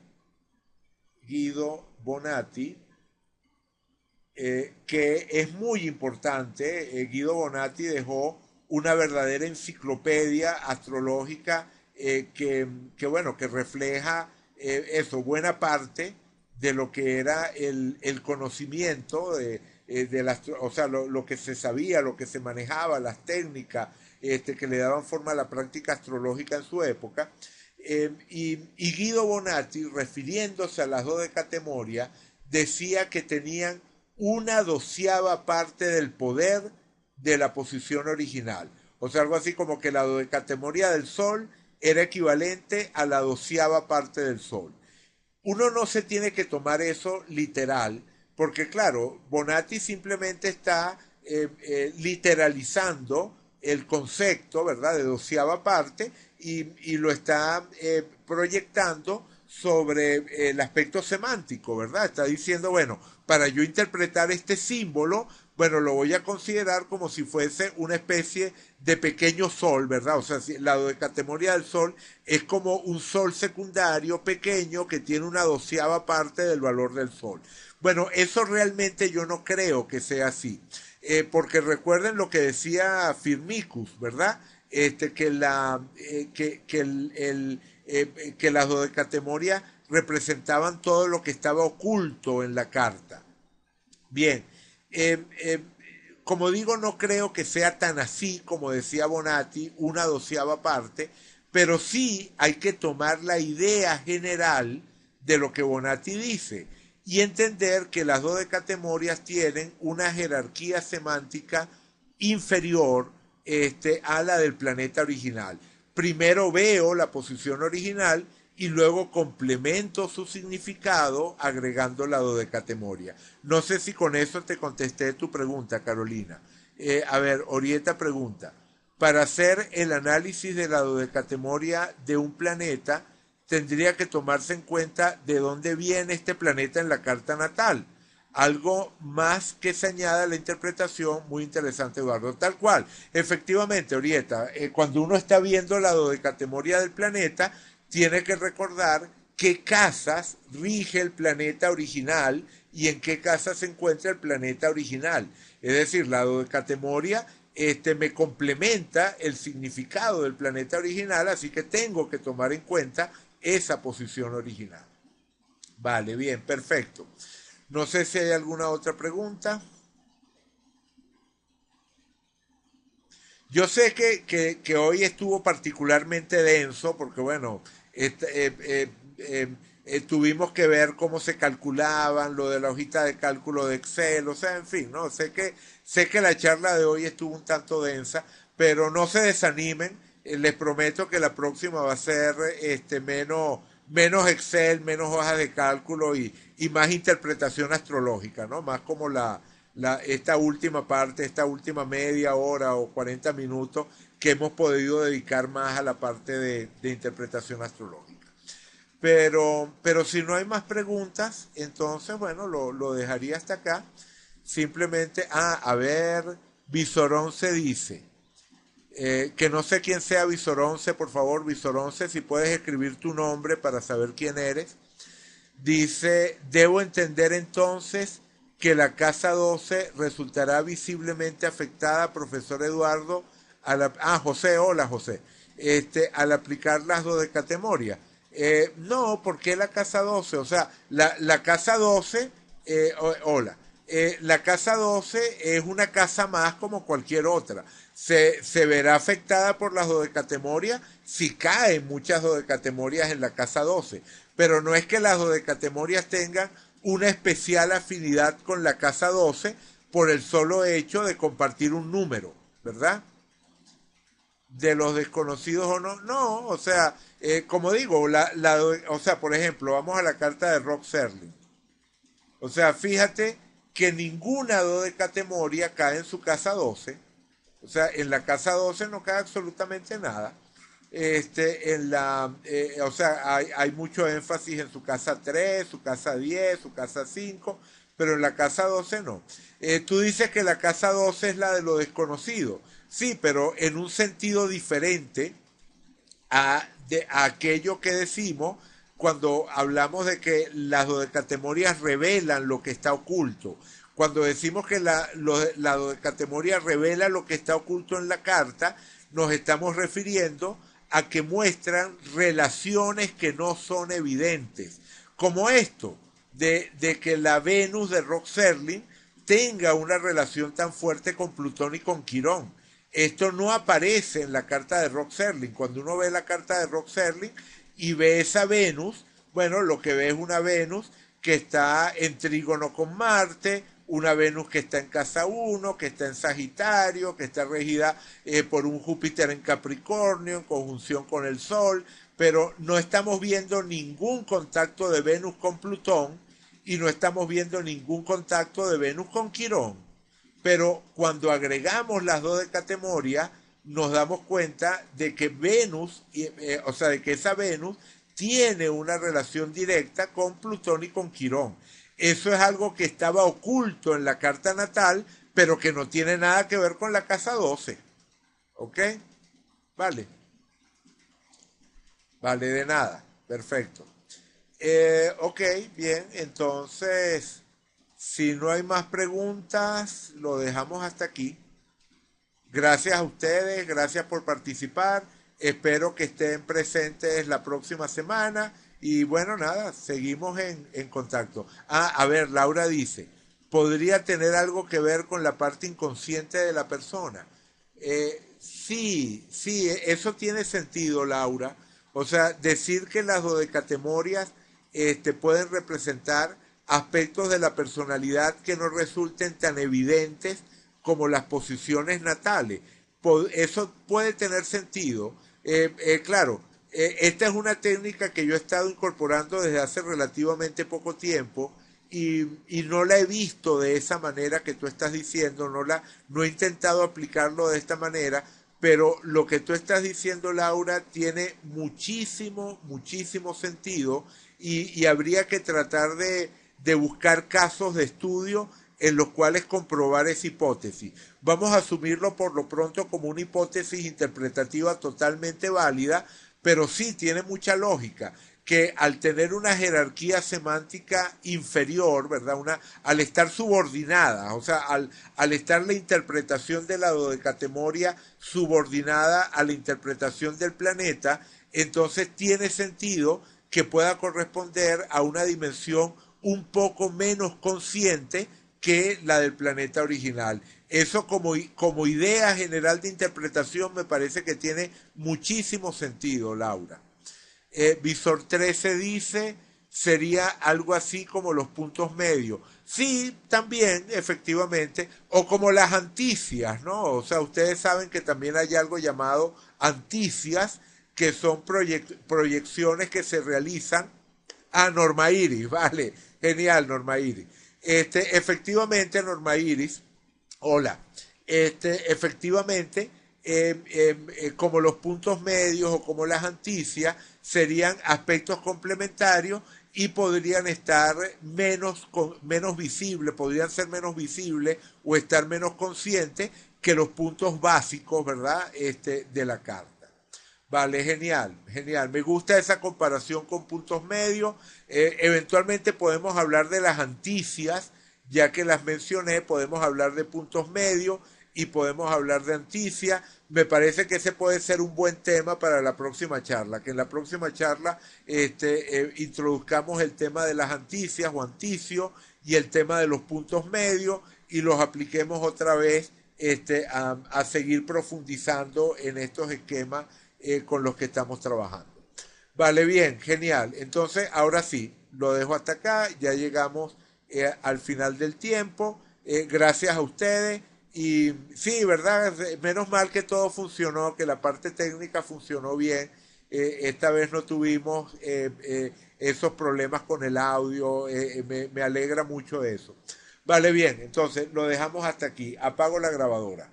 Guido Bonatti, que es muy importante. Guido Bonatti dejó una verdadera enciclopedia astrológica bueno, que refleja eso, buena parte de lo que era el conocimiento o sea, lo que se sabía, lo que se manejaba, las técnicas que le daban forma a la práctica astrológica en su época. Y Guido Bonatti, refiriéndose a las dodecatemoria, decía que tenían una doceava parte del poder de la posición original. O sea, algo así como que la dodecatemoria del Sol era equivalente a la doceava parte del Sol. Uno no se tiene que tomar eso literal, porque claro, Bonatti simplemente está literalizando el concepto, ¿verdad?, de doceava parte y lo está proyectando sobre el aspecto semántico, ¿verdad? Está diciendo, bueno, para yo interpretar este símbolo, bueno, lo voy a considerar como si fuese una especie de pequeño sol, ¿verdad? O sea, la dodecatemoria del sol es como un sol secundario pequeño que tiene una doceava parte del valor del sol. Bueno, eso realmente yo no creo que sea así, porque recuerden lo que decía Firmicus, ¿verdad? Que las dodecatemorias representaban todo lo que estaba oculto en la carta. Bien, eh, eh, como digo, no creo que sea tan así como decía Bonatti, una doceava parte, pero sí hay que tomar la idea general de lo que Bonatti dice y entender que las dodecatemorias tienen una jerarquía semántica inferior a la del planeta original. Primero veo la posición original y luego complemento su significado agregando la dodecatemoria. No sé si con eso te contesté tu pregunta, Carolina. A ver, Orieta pregunta, para hacer el análisis de la dodecatemoria de un planeta, tendría que tomarse en cuenta de dónde viene este planeta en la carta natal. Algo más que se añada a la interpretación, muy interesante, Eduardo. Tal cual, efectivamente, Orieta, cuando uno está viendo la dodecatemoria del planeta, tiene que recordar qué casas rige el planeta original y en qué casa se encuentra el planeta original. Es decir, la dodecatemoria me complementa el significado del planeta original, así que tengo que tomar en cuenta esa posición original. Vale, bien, perfecto. No sé si hay alguna otra pregunta. Yo sé que hoy estuvo particularmente denso porque, bueno, tuvimos que ver cómo se calculaban lo de la hojita de cálculo de Excel, o sea, en fin, ¿no? Sé que la charla de hoy estuvo un tanto densa, pero no se desanimen. Les prometo que la próxima va a ser menos Excel, menos hojas de cálculo y más interpretación astrológica, ¿no? Más como esta última parte, esta última media hora o 40 minutos que hemos podido dedicar más a la parte de interpretación astrológica. Pero si no hay más preguntas, entonces, bueno, lo dejaría hasta acá. Simplemente, a ver, Visoronce dice, que no sé quién sea Visoronce, por favor, Visoronce, si puedes escribir tu nombre para saber quién eres. Dice, debo entender entonces que la casa 12 resultará visiblemente afectada, profesor Eduardo, José, hola José, al aplicar las dodecatemorias. No, ¿por qué la casa 12? O sea, la casa 12 Hola. La casa 12 es una casa más como cualquier otra. Se verá afectada por las dodecatemorias si caen muchas dodecatemorias en la casa 12, pero no es que las dodecatemorias tengan una especial afinidad con la casa 12 por el solo hecho de compartir un número, ¿verdad? De los desconocidos o no, no, o sea, como digo, o sea, por ejemplo, vamos a la carta de Rock Serling. O sea, fíjate que ninguna dodecatemoria cae en su casa 12. O sea, en la casa 12 no cae absolutamente nada. O sea, hay mucho énfasis en su casa 3, su casa 10, su casa 5, pero en la casa 12 no. Tú dices que la casa 12 es la de lo desconocido. Sí, pero en un sentido diferente a aquello que decimos cuando hablamos de que las dodecatemorias revelan lo que está oculto. Cuando decimos que la dodecatemoria revela lo que está oculto en la carta, nos estamos refiriendo a que muestran relaciones que no son evidentes. Como esto, de que la Venus de Rock Serling tenga una relación tan fuerte con Plutón y con Quirón. Esto no aparece en la carta de Rock Serling. Cuando uno ve la carta de Rock Serling y ve esa Venus, bueno, lo que ve es una Venus que está en trígono con Marte, una Venus que está en casa 1, que está en Sagitario, que está regida por un Júpiter en Capricornio, en conjunción con el Sol, pero no estamos viendo ningún contacto de Venus con Plutón y no estamos viendo ningún contacto de Venus con Quirón. Pero cuando agregamos las dodecatemorias, nos damos cuenta de que Venus, o sea, de que esa Venus tiene una relación directa con Plutón y con Quirón. Eso es algo que estaba oculto en la carta natal, pero que no tiene nada que ver con la casa 12. ¿Ok? Vale. Vale, de nada. Perfecto. Ok, bien. Entonces, si no hay más preguntas, lo dejamos hasta aquí. Gracias a ustedes, gracias por participar. Espero que estén presentes la próxima semana. Y bueno, nada, seguimos en contacto. Ah, a ver, Laura dice, ¿podría tener algo que ver con la parte inconsciente de la persona? Sí, eso tiene sentido, Laura. O sea, decir que las dodecatemorias pueden representar aspectos de la personalidad que no resulten tan evidentes como las posiciones natales. Eso puede tener sentido. Claro, esta es una técnica que yo he estado incorporando desde hace relativamente poco tiempo y no la he visto de esa manera que tú estás diciendo, no he intentado aplicarlo de esta manera, pero lo que tú estás diciendo, Laura, tiene muchísimo sentido y habría que tratar de buscar casos de estudio en los cuales comprobar esa hipótesis. Vamos a asumirlo por lo pronto como una hipótesis interpretativa totalmente válida, pero sí tiene mucha lógica que al tener una jerarquía semántica inferior, ¿verdad? Al estar subordinada, o sea, al estar la interpretación de la dodecatemoria subordinada a la interpretación del planeta, entonces tiene sentido que pueda corresponder a una dimensión un poco menos consciente que la del planeta original. Eso como idea general de interpretación me parece que tiene muchísimo sentido, Laura. Visor 13 dice, sería algo así como los puntos medios. Sí, también, efectivamente, o como las anticias, ¿no? O sea, ustedes saben que también hay algo llamado anticias, que son proyecciones que se realizan a Norma Iris, vale, genial, Norma Iris. Efectivamente, Norma Iris, hola, efectivamente, como los puntos medios o como las anticias, serían aspectos complementarios y podrían estar menos visibles, podrían ser menos visibles o estar menos conscientes que los puntos básicos, ¿verdad? De la carta. Vale, genial, genial. Me gusta esa comparación con puntos medios. Eventualmente podemos hablar de las anticias, ya que las mencioné, podemos hablar de puntos medios y podemos hablar de Anticia. Me parece que ese puede ser un buen tema para la próxima charla, que en la próxima charla introduzcamos el tema de las anticias o anticio y el tema de los puntos medios y los apliquemos otra vez a seguir profundizando en estos esquemas con los que estamos trabajando. Vale, bien, genial. Entonces, ahora sí, lo dejo hasta acá, ya llegamos al final del tiempo. Gracias a ustedes. Y sí, ¿verdad? Menos mal que todo funcionó, que la parte técnica funcionó bien. Esta vez no tuvimos esos problemas con el audio. Me alegra mucho eso. Vale, bien, entonces lo dejamos hasta aquí. Apago la grabadora.